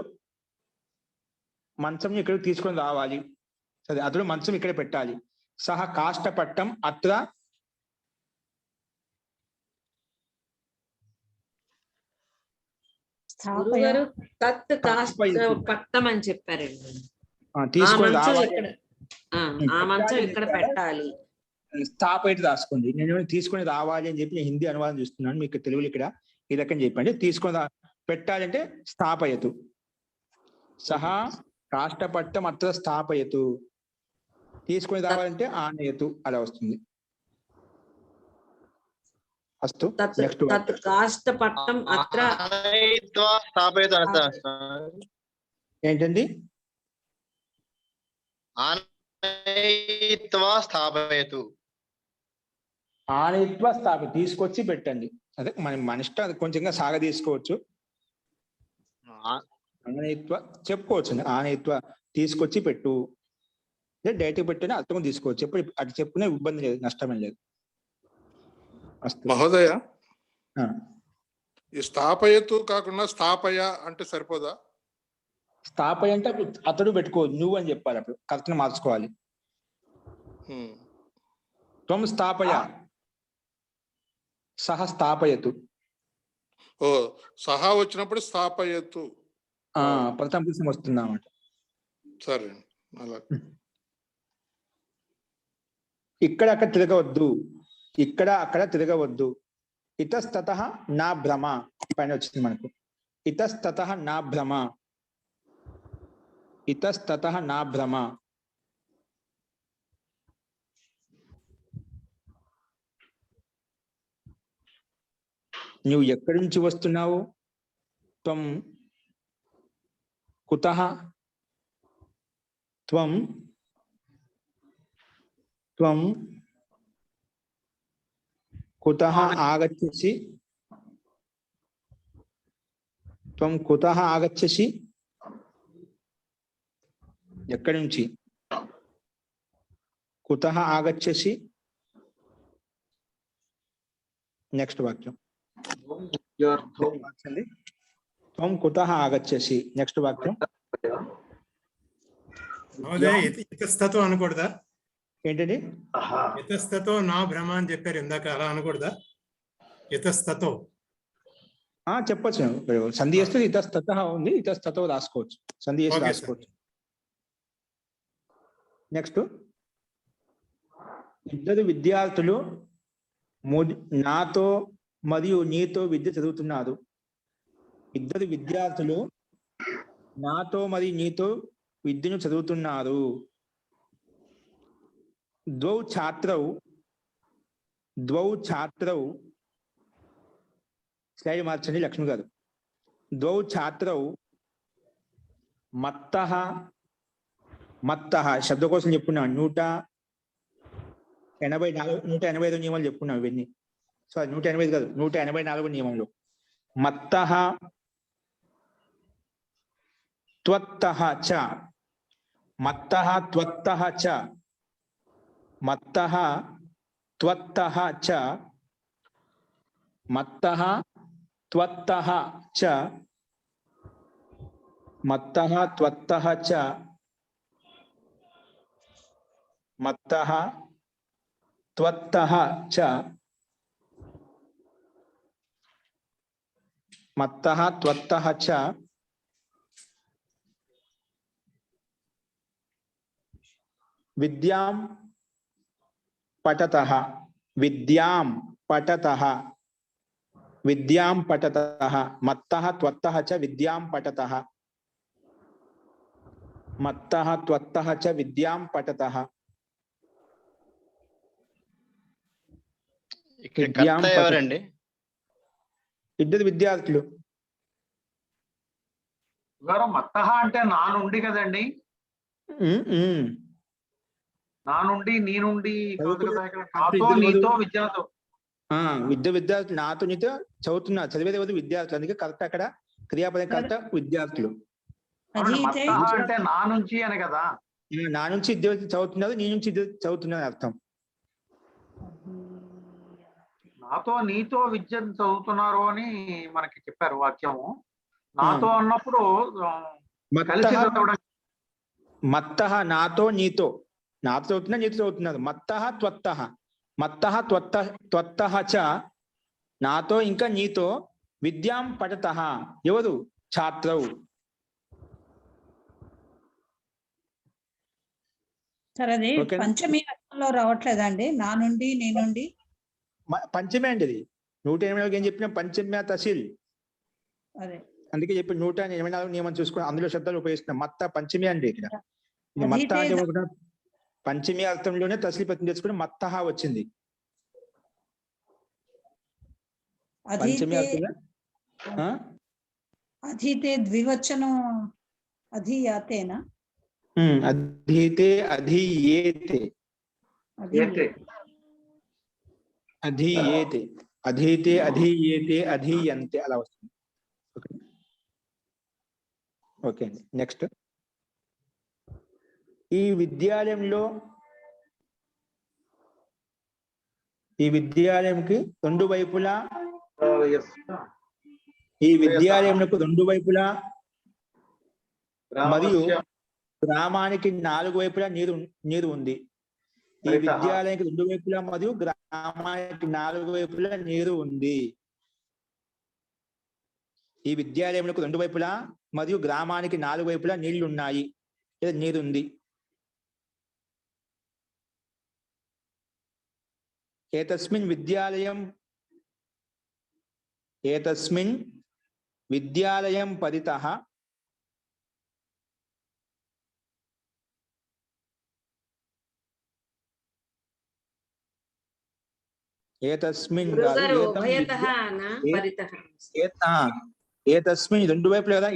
మంచం ఇక్కడ తీసుకొని రావాలి. సరే, అతడు మంచం ఇక్కడ పెట్టాలి. సహ కాష్టపట్టం అత్ర గురుగారు తత్ కాష్టపట్టం అని చెప్పారండి. తీసుకొని మంచం రావాలి. ఇక్కడ ఆ మంచం ఇక్కడ పెట్టాలి. స్థాపయతు రాసుకోండి. నేను తీసుకొని రావాలి అని చెప్పి నేను హిందీ అనువాదం చూస్తున్నాను, మీకు తెలుగులో ఇక్కడ ఈ రకం చెప్పండి. తీసుకొని పెట్టాలంటే స్థాపయతు. సహా కాష్టపట్టం అత్ర స్థాపయతు. తీసుకొని రావాలంటే ఆనయతు, అలా వస్తుంది. అస్తు. నెక్స్ట్ తత్ కాష్టపట్టం అత్ర ఆనయిత్వా స్థాపయతు అర్థం. ఏంటండి? ఆనయిత్వా స్థాపయతు. ఆనయిత్వ స్థాప తీసుకొచ్చి పెట్టండి. అదే మన ఇష్టం, అది కొంచెంగా సాగ తీసుకోవచ్చు. ఆనయిత్వ చెప్పుకోవచ్చు. ఆనయిత్వ తీసుకొచ్చి పెట్టు, డైరెక్ట్ పెట్టని అర్థం తీసుకోవచ్చు. ఎప్పుడు అటు చెప్పుకునే ఇబ్బంది లేదు, నష్టమేం లేదు. మహోదయ, ఈ స్థాపయతు కాకుండా స్థాపయ అంటే సరిపోదా? స్థాపయ అంటే అతడు పెట్టుకో, నువ్వు అని చెప్పాలి. అప్పుడు కర్తను మార్చుకోవాలి. త్వం స్థాపయ, సహ స్థాపయతు. ఓ, సహా వచ్చినప్పుడు స్థాపయతు ప్రథమ పురుషం వస్తుంది అన్నమాట. సరే, అలా. ఇక్కడ అక్కడ తిరగవద్దు, ఇక్కడ అక్కడ తిరగవద్దు. ఇతస్తతః నా భ్రమ పైన వచ్చింది మనకు. ఇతస్తతః నా భ్రమ, ఇతస్తతః నా భ్రమ. నువ్వు ఎక్కడి నుంచి వస్తున్నావు? త్వం కుతః, త్వం త్వం కుతః ఆగచ్చసి, త్వం కుతః ఆగచ్చసి. ఎక్కడి నుంచి? కుతః ఆగచ్చసి. నెక్స్ట్ వాక్యం. త్వం కుతః ఆగచ్చసి. నెక్స్ట్ వాక్యం. ఇతస్తతో అనకూడదా? ఏంటండి? ఇతస్తతో నా భ్రమ అని చెప్పారు ఇందాక, అలా అనకూడదా? ఇతస్తతో చెప్పచ్చు. సంధి చేస్తే ఇతస్తతః ఉంది, ఇతస్తతో రాసుకోవచ్చు. సంధి చేసి రాసుకోవచ్చు. నెక్స్ట్, ఇద్దరు విద్యార్థులు నాతో మరియు నీతో విద్య చదువుతున్నారు. ఇద్దరు విద్యార్థులు నాతో మరియు నీతో విద్యను చదువుతున్నారు. ద్వౌ ఛాత్రౌ, స్లైడ్ మార్చండి లక్ష్మి గారు. ద్వౌ ఛాత్రౌ మత్తః, శబ్దకోశం చెప్పుకున్నాం. 185 నియమాలు చెప్పుకున్నాం ఇవన్నీ. సారీ, 185 కాదు, 184 నియమంలో. మత్తః త్వత్తః చ, మత్తః త్వత్తః చ, మత్తః త్వత్తః చ, మత్తః త్వత్తః చ, మత్తః త్వత్తః చ, మత్తః త్వత్తః చ, మత్తః త్వత్తః చ, విద్యాం పఠతః, విద్యాం పఠతః, విద్యాం పఠతః, మత్తః త్వత్తః చ విద్యాం పఠతః, మత్తః త్వత్తః చ విద్యాం పఠతః. ఇక్కడ ఎవరండి? ఇద్దరు విద్యార్థులు. గారు మత్తహ అంటే నా నుండి కదండి, నా నుండి నీ నుండి కాదు కదా, ఇక్కడ నాతో నీతో విద్యతో. విద్యార్థులు నాతో నీతో చదువుతున్నారు, చదివేది ఎవరు? విద్యార్థులు. అందుకే కరెక్ట్ అక్కడ క్రియాపదం కరెక్ట్ విద్యార్థులు. మత్తహ అంటే నా నుంచి అని కదా. నా నుంచి విద్యార్థులు చదువుతున్నారు, నీ నుంచి చదువుతున్నారు అర్థం. నాతో నీతో విద్యను చదువుతున్నారు అని మనకి చెప్పారు వాక్యము. నాతో అన్నప్పుడు కలిసి చదవడం. మత్తహ నాతో నీతో, నాతో చదువుతున్నా నీతో చదువుతున్నారు. మత్తహ త్వత్తహ, మత్తహ త్వత్తహ చ, నాతో ఇంకా నీతో. విద్యాం పఠతః, ఎవరు? ఛాత్రౌ. సరే, అది పంచమీ అర్థంలో రావట్లేదండి. నా నుండి నీ నుండి పంచమే అండి ఇది. 184 ఏం చెప్పిన? పంచమ్య తహసీల్. అదే అందుకే చెప్పి 184 నియమం చూసుకుని అందులో శబ్దాలు ఉపయోగిస్తున్నాం. మత్త పంచమి అండి ఇక్కడ. మత్త అంటే పంచమి అర్థంలోనే తహసీల్ ప్రతి తెచ్చుకుని మత్తహ వచ్చింది. పంచమి అర్థంలో అధీతే ద్వివచనం అధీయాతేనా? అధీతే అధీయేతే, అధీయేతే, అధీతే అధీయేతే అధీయంతే అలా వస్తుంది. ఓకే అండి. నెక్స్ట్, ఈ విద్యాలయంలో రెండు వైపులా, ఈ విద్యాలయంలో రెండు వైపులా మరియు గ్రామానికి 4 వైపులా నీరు ఉంది. ఈ విద్యాలయానికి 2 వైపులా మరియు గ్రామానికి 4 వైపులా నీరు ఉంది. ఈ విద్యాలయంలో 2 వైపులా మరియు గ్రామానికి 4 వైపులా నీళ్లు ఉన్నాయి లేదా నీరుంది. ఏతస్మిన్ విద్యాలయం పరితః ఏతస్మిన్ ఏతస్మిన్ 2 వైపులా కదా.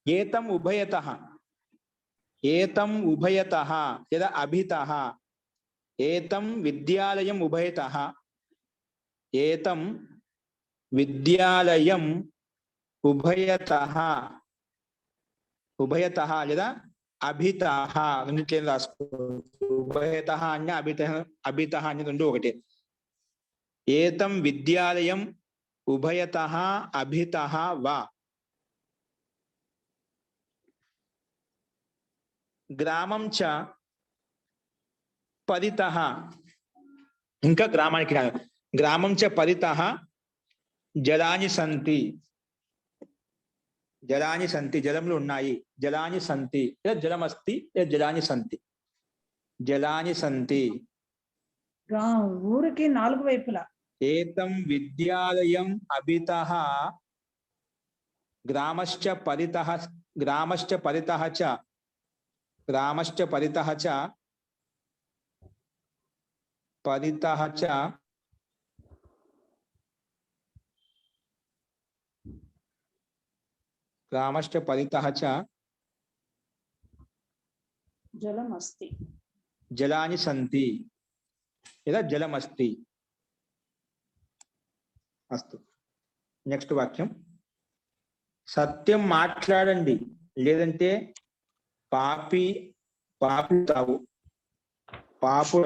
ఏతం ఉభయతః లేదా అభితః. ఏతం విద్యాలయం ఉభయతః, ఏతం విద్యాలయం ఉభయతః లేదా అభితః. రెండిట్లే రాసుకోవచ్చు. ఉభయతః అన్న అభితః అన్ని రెండు ఒకటే. ఏతం విద్యాలయం ఉభయతః అభితః వా. గ్రామం చ పరితః, ఇంకా గ్రామానికి గ్రామం చ పరితః జలాని సంతి, జలములు ఉన్నాయి. జలాని సంతి లేదా జలమస్తి లేదా జలాని సంతి. ఊరికి 4 వైపులా. ఏతం విద్యాలయం అభితః గ్రామశ్చ పరితః చ జలమస్తి, జలాని సంతి లేదా జలమస్తి. అస్తు. నెక్స్ట్ వాక్యం, సత్యం మాట్లాడండి లేదంటే పాపుడు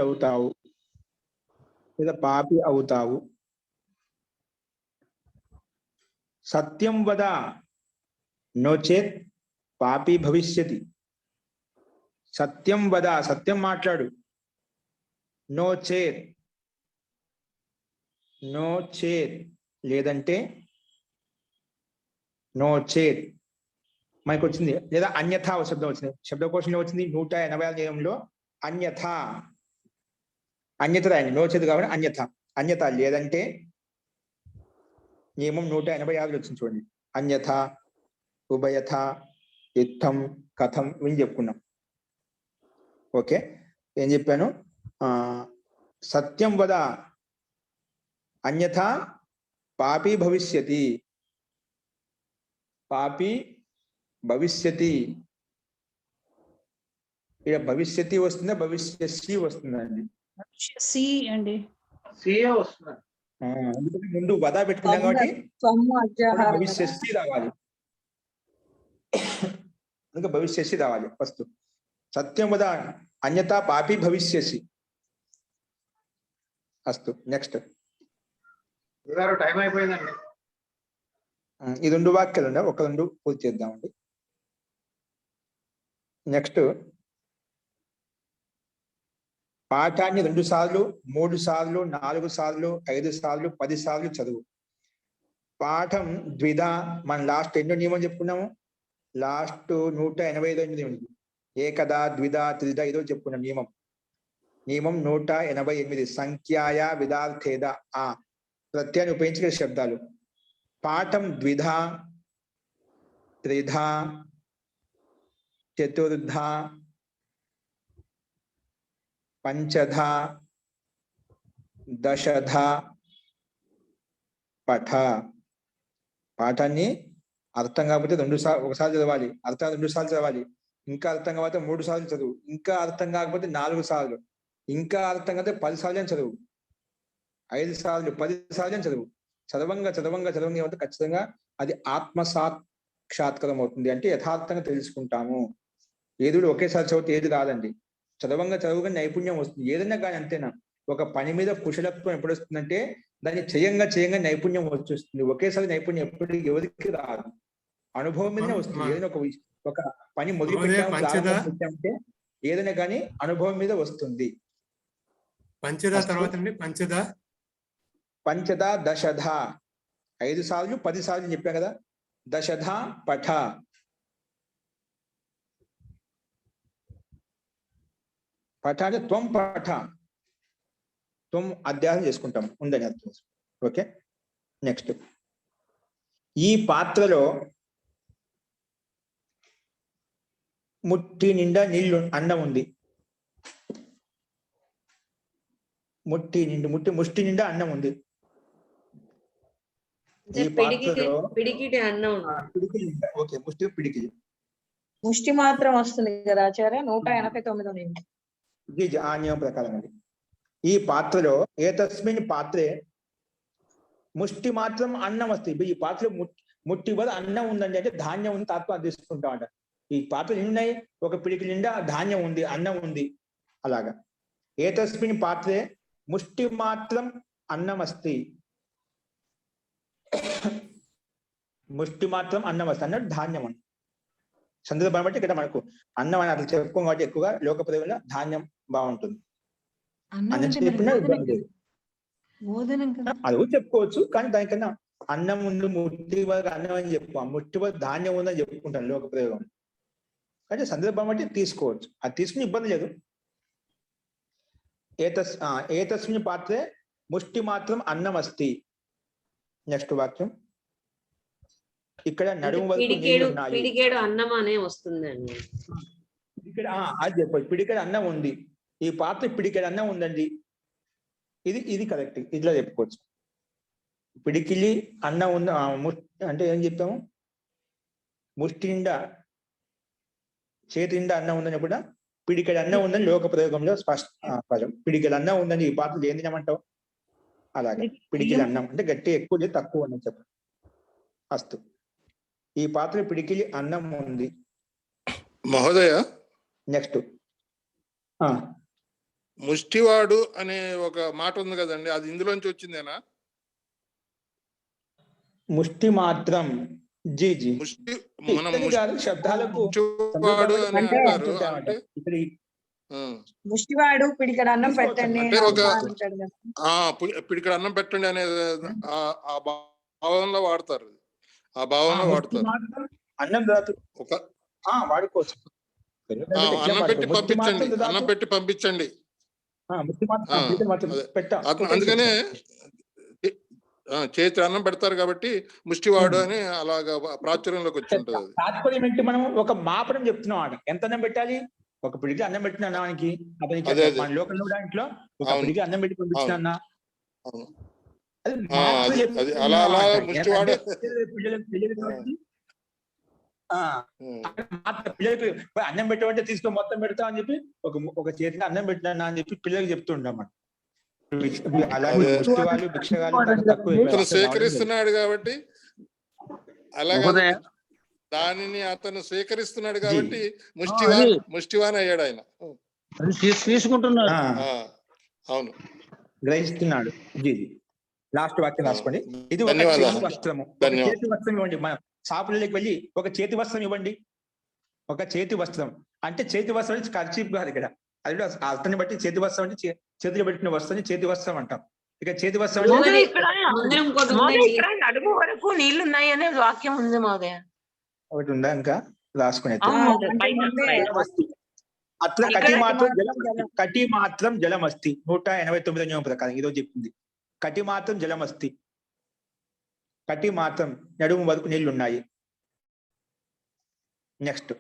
అవుతావు లేదా పాపి అవుతావు. సత్యం వద నోచేత్ పాపి భవిష్యతి. సత్యం వద, సత్యం మాట్లాడు. నోచేత్ లేదంటే నోచేత్ మనకు వచ్చింది, లేదా అన్యథా శబ్దం వచ్చింది. శబ్దకోశంలో వచ్చింది 186 నియమంలో అన్యథా రాయండి. నోచేత్ కాబట్టి అన్యథ లేదంటే నియమం 186 వచ్చింది చూడండి. అన్యథ, ఉభయథ, ఇత్థం, కథం ఇవి చెప్పుకున్నాం. ఓకే, ఏం చెప్పాను? సత్యం వద అన్యథా పాపి భవిష్యతి. పాపి భవిష్యతి, ఇక భవిష్యతి వస్తుందా భవిష్యసి వస్తుందండి? సి అండి. సిఏ వస్తుంది. అందుకని ముందు వదా పెట్టుకున్నాం కాబట్టి భవిష్యసి రావాలి. అందుకే భవిష్యసి రావాలి ఫస్ట్. సత్యం వద అన్యతా పాపి భవిష్యసి. అస్తు. నెక్స్ట్ గారు టైం అయిపోయిందండి. ఈ 2 వాక్యాలు ఉన్నాయి, ఒక 2 పూర్తి చేద్దామండి. నెక్స్ట్ పాఠాన్ని 2 సార్లు, 3 సార్లు, 4 సార్లు, 5 సార్లు, 10 సార్లు చదువు. పాఠం ద్విధ. మనం లాస్ట్ ఎన్నో నియమం చెప్పుకున్నాము? లాస్ట్ 185 ఉంది. ఏకదా, ద్విధ, త్రిధ ఇదో చెప్పుకున్నాం నియమం. నియమం 188. సంఖ్యాయ విధార్థేద ఆ ప్రత్యయాన్ని ఉపయోగించిన శబ్దాలు. పాఠం ద్విధ, త్రిధ, చతుర్థ, పంచధ, దశధ పఠ. పాఠాన్ని అర్థం కాకపోతే 2 సార్లు, ఒకసారి చదవాలి. అర్థం 2 సార్లు చదవాలి. ఇంకా అర్థం కాకపోతే 3 సార్లు చదువు. ఇంకా అర్థం కాకపోతే 4 సార్లు. ఇంకా అర్థం కాకపోతే 10 సార్లు చదువు. 5 సార్లు, 10 సార్లు చదువు. చదవంగా ఏమంటే ఖచ్చితంగా అది ఆత్మసాక్షాత్కారం అవుతుంది. అంటే యథార్థంగా తెలుసుకుంటాము. ఏదో ఒకేసారి చదివితే ఏది రాదండి. చదవంగా నైపుణ్యం వస్తుంది. ఏదైనా కానీ అంతేనా, ఒక పని మీద కుశలత్వం ఎప్పుడు వస్తుందంటే దాన్ని చేయంగా నైపుణ్యం వచ్చేస్తుంది. ఒకేసారి నైపుణ్యం ఎవరికి రాదు, అనుభవం మీదనే వస్తుంది. ఏదైనా ఒక పని మొదలు పెట్టామంటే ఏదైనా కానీ అనుభవం మీద వస్తుంది. పంచద తర్వాత అండి పంచద, దశధ 5 సార్లు, 10 సార్లు చెప్పా కదా. దశధ పఠ. పఠ అంటే త్వం పఠ, త్వం అధ్యాయం చేసుకుంటాం ఉందని అర్థం. ఓకే. నెక్స్ట్ ఈ పాత్రలో ముట్టి నిండా నీళ్లు అన్నం ఉంది. ముష్టి నిండా అన్నం ఉంది. ఈ పాత్రలో పిడికిటి అన్నం. పిడికిలి నిండా. ఓకే, ముష్టి పిడికిలి. ముష్టి మాత్రం వస్తుంది కదా ఆచార్య. 189 ఇది ఆ నియమం ప్రకారం అండి. ఈ పాత్రలో ఏతస్మిన్ పాత్రే ముష్టి మాత్రం అన్నం వస్తుంది. ఈ పాత్రలో ముట్టి వల్ల అన్నం ఉందండి అంటే ధాన్యం ఉంది, తాత్వ తీసుకుంటాం అంట. ఈ పాత్రలు ఎన్ని ఉన్నాయి? ఒక పిడికి నిండా ధాన్యం ఉంది, అన్నం ఉంది. అలాగా ఏతస్మిన్ పాత్రే ముష్టి మాత్రం అన్నం వస్తుంది. ముష్టి మాత్రం అన్నం వస్తుంది అన్నట్టు ధాన్యం అని సందర్భం బట్టి ఇక్కడ మనకు అన్నం అని అట్లా చెప్పుకోం కాబట్టి ఎక్కువగా లోక ప్రయోగంలో ధాన్యం బాగుంటుంది. అన్నం చెప్పినా ఇబ్బంది లేదు, అది చెప్పుకోవచ్చు. కానీ దానికన్నా అన్నం ముందు ముట్టి వరకు అన్నం అని చెప్పుకో, ముట్టి వరకు ధాన్యం ఉందని చెప్పుకుంటాను లోక ప్రయోగం. అంటే సందర్భం బట్టి తీసుకోవచ్చు, అది తీసుకుని ఇబ్బంది లేదు. ఏతస్మిన్ పాత్రే ముష్టి మాత్రం అన్నం అస్తి. నెక్స్ట్ వాక్యం ఇక్కడ నడుము వరకు పిడికేడు అన్నం అనే వస్తుందండి. అది చెప్పండి. పిడికేడు అన్నం ఉంది, ఈ పాత్ర పిడికేడు అన్నం ఉందండి. ఇది కరెక్ట్, ఇట్లా చెప్పుకోవచ్చు. పిడికిలి అన్నం ఉంది అంటే ఏం చెప్తాము? ముష్టి నిండా, చేతి నిండా అన్నం ఉందని కూడా పిడికెడు అన్నం ఉందని లోక ప్రయోగంలో స్పష్టం. పిడికెడు అన్నం ఉందని ఈ పాత్రలు ఏం తినమంటావు? అలాగే పిడికిలి అన్నం అంటే గట్టి ఎక్కువ లేదు, తక్కువ అని చెప్పండి. అస్తు. ఈ పాత్ర పిడికిలి అన్నం ఉంది. మహోదయ, నెక్స్ట్ ముష్టివాడు అనే ఒక మాట ఉంది కదండి, అది ఇందులోంచి వచ్చిందేనా? ముష్టి మాత్రం జీ శబ్దాలకు ముష్టివాడు పిడికడ అన్నం పెట్టండి, పిడికడ అన్నం పెట్టండి అనే ఆ భావంలో వాడతారు. ఆ భావంలో వాడతారు. అన్నం వాడుకోవచ్చు. అన్నం పెట్టి పంపించండి, అన్నం పెట్టి పంపించండి. అందుకనే చేతి అన్నం పెడతారు కాబట్టి ముష్టివాడు అని అలాగా ప్రాచుర్యంలోకి వచ్చి ఉంటుంది. తాత్పర్యం ఏంటి? మనం ఒక మాపడం చెప్తున్నాం ఆడ. ఎంత అన్నం పెట్టాలి? ఒక పిడికి అన్నం పెట్టిన అన్నానికి మన లోకల్ దాంట్లో ఒక పిడికి అన్నం పెట్టి పంపించిన అన్న అలా ముష్టివాడు అక్కడ మాత్రం పిల్లలకి అన్నం పెట్టమంటే తీసుకొని మొత్తం పెడతాం అని చెప్పి ఒక చేతికి అన్నం పెట్టినా అని చెప్పి పిల్లలకి చెప్తుంటాం మనం. అలాగే ముష్టి వాళ్ళు భిక్షగాళ్ళు తక్కువ అతను సేకరిస్తున్నాడు కాబట్టి అలాగే దానిని అతను సేకరిస్తున్నాడు కాబట్టి ముష్టివాన్ అయ్యాడు ఆయన. తీసుకుంటున్నాడు. అవును, గ్రహిస్తున్నాడు. జీ లాస్ట్ వాక్యం రాసుకోండి. ఇది ఒక చేతి వస్త్రము. చేతి వస్త్రం ఇవ్వండి. మన షాపులకి వెళ్ళి ఒక చేతి వస్త్రం ఇవ్వండి. ఒక చేతి వస్త్రం అంటే చేతి వస్త్రం ఖర్చు కాదు ఇక్కడ. అది అర్థాన్ని బట్టి చేతి వస్త్రం అంటే చేతిలో పెట్టిన వస్త్రాన్ని చేతి వస్త్రం అంటాం. ఇక చేతి వస్త్రం ఇక్కడ నడుము వరకు నీళ్లు ఉన్నాయి అనే వాక్యం ఉంది మహోదయ. ఒకటి ఉందా ఇంకా రాసుకునే అట్లా కటి మాత్రం జలమస్తి 189వ నియమం ప్రకారం ఈరోజు చెప్పింది. కటి మాత్రం జలమస్తి, కటి మాత్రం నడుము వరకు నీళ్లు ఉన్నాయి. నెక్స్ట్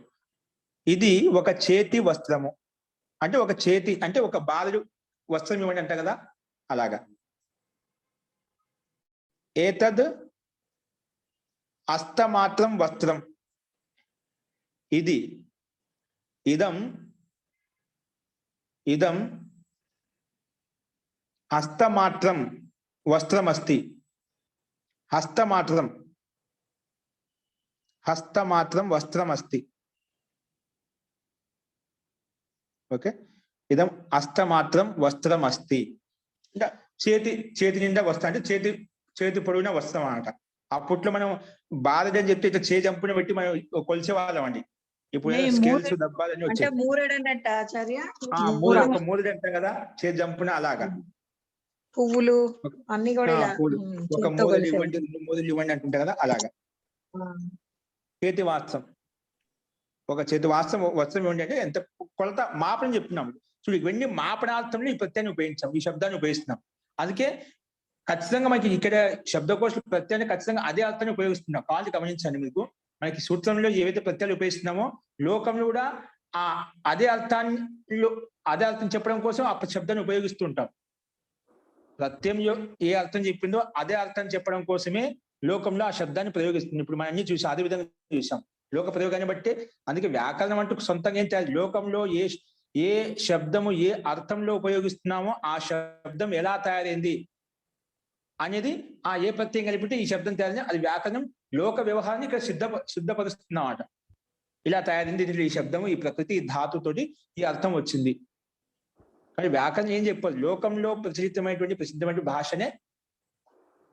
ఇది ఒక చేతి వస్త్రము అంటే ఒక చేతి అంటే ఒక బాలుడు వస్త్రం ఇవ్వండి అంట కదా, అలాగా. ఏతద్ హస్తమాత్రం వస్త్రం, ఇది ఇదం ఇదం హస్తమాత్రం వస్త్రమస్తి. హస్తమాత్రం హస్తమాత్రం వస్త్రమస్తి. ఓకే, ఇదం హస్తమాత్రం వస్త్రమస్తి అంటే చేతి నిండా వస్త్రం అంటే చేతి పొడవున వస్త్రం అన్నమాట. అప్పట్లో మనం బాధ అని చెప్తే ఇట్లా చేతి జంపుని పెట్టి మనం కొలిసే వాళ్ళం అండి. ఇప్పుడు స్కేల్స్ డబ్బాలన్నీ వచ్చాయి. మూరెడు అంటాం కదా చేతి జంపున, అలాగా. పువ్వులు అన్ని కూడా ఒక మూదలు ఇవ్వండి, 2 మూదలు ఇవ్వండి అంటుంటా కదా, అలాగా. చేతి వాస్త్రం, ఒక చేతి వస్త్రం ఇవ్వండి అంటే ఎంత కొలత మాపని చెప్తున్నాం. చూడు ఇవన్నీ మాపనార్థంలో ఈ ప్రత్యయాన్ని ఉపయోగించాం, ఈ శబ్దాన్ని ఉపయోగిస్తున్నాం. అందుకే ఖచ్చితంగా మనకి ఇక్కడ శబ్దకోశ ప్రత్యయాన్ని ఖచ్చితంగా అదే అర్థాన్ని ఉపయోగిస్తున్నాం. కావాలి గమనించండి. మీకు మనకి సూత్రంలో ఏవైతే ప్రత్యయాలు ఉపయోగిస్తున్నామో లోకంలో కూడా అదే అర్థం చెప్పడం కోసం ఆ శబ్దాన్ని ఉపయోగిస్తుంటాం. ప్రత్యయం ఏ అర్థం చెప్పిందో అదే అర్థం చెప్పడం కోసమే లోకంలో ఆ శబ్దాన్ని ప్రయోగిస్తుంది. ఇప్పుడు మనం అన్ని చూసాం, అదే విధంగా చూసాం లోక ప్రయోగాన్ని బట్టి. అందుకే వ్యాకరణం అంటూ సొంతంగా ఏం తెలియదు. లోకంలో ఏ శబ్దము ఏ అర్థంలో ఉపయోగిస్తున్నామో ఆ శబ్దం ఎలా తయారైంది అనేది ఆ ఏ ప్రత్యయం కలిపితే ఈ శబ్దం తయారైంది, అది వ్యాకరణం లోక వ్యవహారాన్ని ఇక్కడ సిద్ధపరుస్తున్నమాట. ఇలా తయారైంది, దీంట్లో ఈ శబ్దము ఈ ప్రకృతి ఈ ధాతుతోటి ఈ అర్థం వచ్చింది. కానీ వ్యాకరణం ఏం చెప్పదు, లోకంలో ప్రసిద్ధమైనటువంటి భాషనే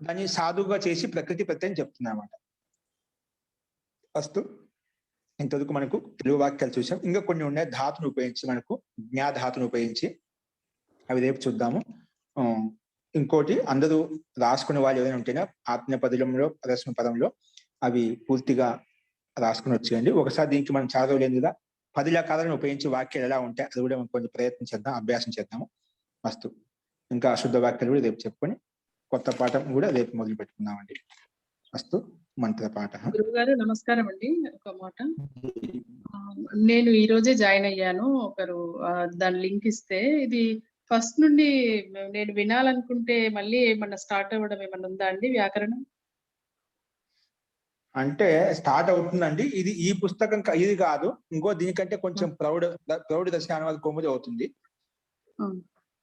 దాన్ని సాధువుగా చేసి ప్రకృతి ప్రత్యయం చెప్తున్నమాట. ఫస్ట్ ఇంతవరకు మనకు తెలుగు వాక్యాలు చూసాం. ఇంకా కొన్ని ఉన్నాయి ధాతును ఉపయోగించి, మనకు జ్ఞాధాతును ఉపయోగించి, అవి రేపు చూద్దాము. ఇంకోటి అందరూ రాసుకునే వాళ్ళు ఏదైనా ఉంటేనే ఆత్మీయ పదంలో ప్రదర్శన పదంలో అవి పూర్తిగా రాసుకుని వచ్చేయండి. ఒకసారి దీనికి మనం చదవలేదు కదా, 10 రకాలను ఉపయోగించి వాక్యాలు ఎలా ఉంటాయి అది కూడా మనం కొంచెం ప్రయత్నం చేద్దాం, అభ్యాసం చేద్దాము. మస్తు ఇంకా అశుద్ధ వాక్యాలు కూడా రేపు చెప్పుకొని కొత్త పాఠం కూడా రేపు మొదలు పెట్టుకుందామండి. మస్తు మంత్ర పాఠ. గురువుగారు నమస్కారం అండి. ఒక మాట, నేను ఈ రోజే జాయిన్ అయ్యాను. ఒకరు దాని లింక్ ఇస్తే ఇది ఫస్ట్ నుండి నేను వినాలనుకుంటే మళ్ళీ ఏమన్నా స్టార్ట్ అవ్వడం ఏమన్నా ఉందా అండి వ్యాకరణం? అంటే స్టార్ట్ అవుతుందండి. ఇది ఈ పుస్తకం ఇది కాదు, ఇంకో దీనికంటే కొంచెం ప్రౌఢ దర్శనానువాద కౌముది అవుతుంది.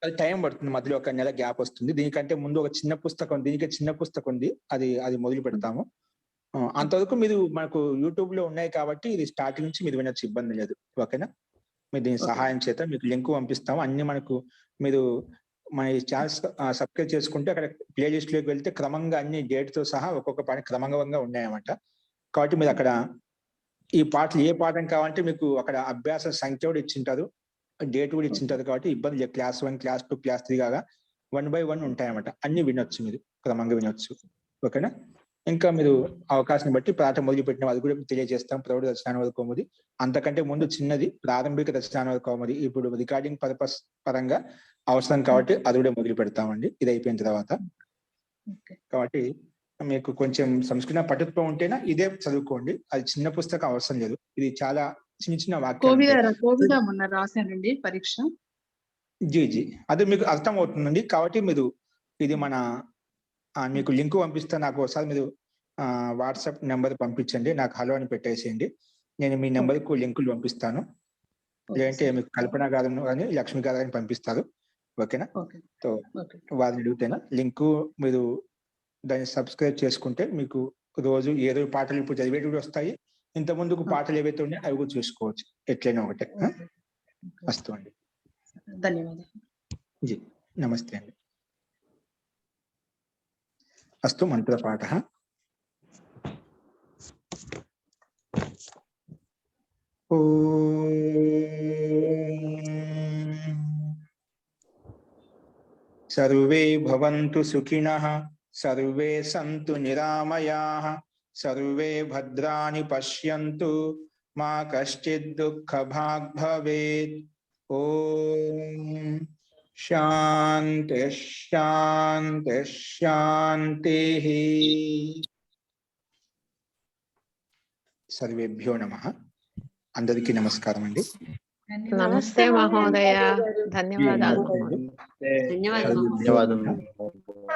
అది టైం పడుతుంది, మధ్యలో 1 నెల గ్యాప్ వస్తుంది. దీనికంటే ముందు ఒక చిన్న పుస్తకం, దీనికి చిన్న పుస్తకం ఉంది, అది మొదలు పెడతాము. అంతవరకు మీరు మనకు యూట్యూబ్ లో ఉన్నాయి కాబట్టి ఇది స్టార్టింగ్ నుంచి మీరు వినొచ్చు, ఇబ్బంది లేదు. ఓకేనా? మీరు దీని సహాయం చేత మీకు లింక్ పంపిస్తాము. అన్ని మనకు మీరు మన ఛానల్ సబ్స్క్రైబ్ చేసుకుంటే అక్కడ ప్లే లిస్ట్ లోకి వెళ్తే క్రమంగా అన్ని డేట్ తో సహా ఒక్కొక్క పాట క్రమంగా ఉన్నాయన్నమాట. కాబట్టి మీరు అక్కడ ఈ పాటలు ఏ పాఠం కావాలంటే మీకు అక్కడ అభ్యాస సంఖ్య కూడా ఇచ్చింటారు, డేట్ కూడా ఇచ్చింటారు. కాబట్టి ఇబ్బంది లేదు. క్లాస్ 1, క్లాస్ 2, క్లాస్ 3 కాగా 1 by 1 ఉంటాయన్నమాట. అన్ని వినొచ్చు, మీరు క్రమంగా వినొచ్చు. ఓకేనా? ఇంకా మీరు అవకాశం బట్టి పాఠం మొదలు పెట్టిన అది కూడా తెలియజేస్తాం. ప్రౌఢ దర్శనానువాద కౌముది అంతకంటే ముందు చిన్నది ప్రారంభిక దర్శనానువాద కౌముది ఇప్పుడు రికార్డింగ్ పర్పస్ పరంగా అవసరం కాబట్టి అది కూడా మొదలు పెడతామండి ఇది అయిపోయిన తర్వాత. కాబట్టి మీకు కొంచెం సంస్కృత పటుత్వం ఉంటేనా ఇదే చదువుకోండి, అది చిన్న పుస్తకం అవసరం లేదు. ఇది చాలా చిన్న వాక్యాలు మొన్న రాశానండి పరీక్ష. జీ అది మీకు అర్థం అవుతుందండి. కాబట్టి మీరు ఇది మన మీకు లింక్ పంపిస్తే నాకు ఒకసారి మీరు వాట్సాప్ నెంబర్ పంపించండి, నాకు హలో అని పెట్టేసేయండి. నేను మీ నెంబర్కు లింకులు పంపిస్తాను. లేదంటే మీకు కల్పన గారు కానీ లక్ష్మి గారు కానీ పంపిస్తారు. ఓకేనా? సో వారిని అడిగితేనా లింకు మీరు దాన్ని సబ్స్క్రైబ్ చేసుకుంటే మీకు రోజు ఏదో పాటలు ఇప్పుడు చదివేటివి వస్తాయి. ఇంత ముందుకు పాటలు ఏవైతే ఉన్నాయో అవి కూడా చూసుకోవచ్చు. ఎట్లయినా ఒకటే. అస్తు అండి. ధన్యవాదాలు. జీ నమస్తే అండి. అస్తు మంత్రపాఠ. सर्वे भवन्तु सुखिनः, सर्वे सन्तु निरामयाः, सर्वे भद्राणि पश्यन्तु, मा कश्चित् दुःखभाग् भवेत्. ॐ शान्ति शान्ति शान्तिः. सर्वेभ्यो नमः. అందరికీ నమస్కారం అండి. నమస్తే మహోదయ. ధన్యవాదాలు. ధన్యవాదాలు.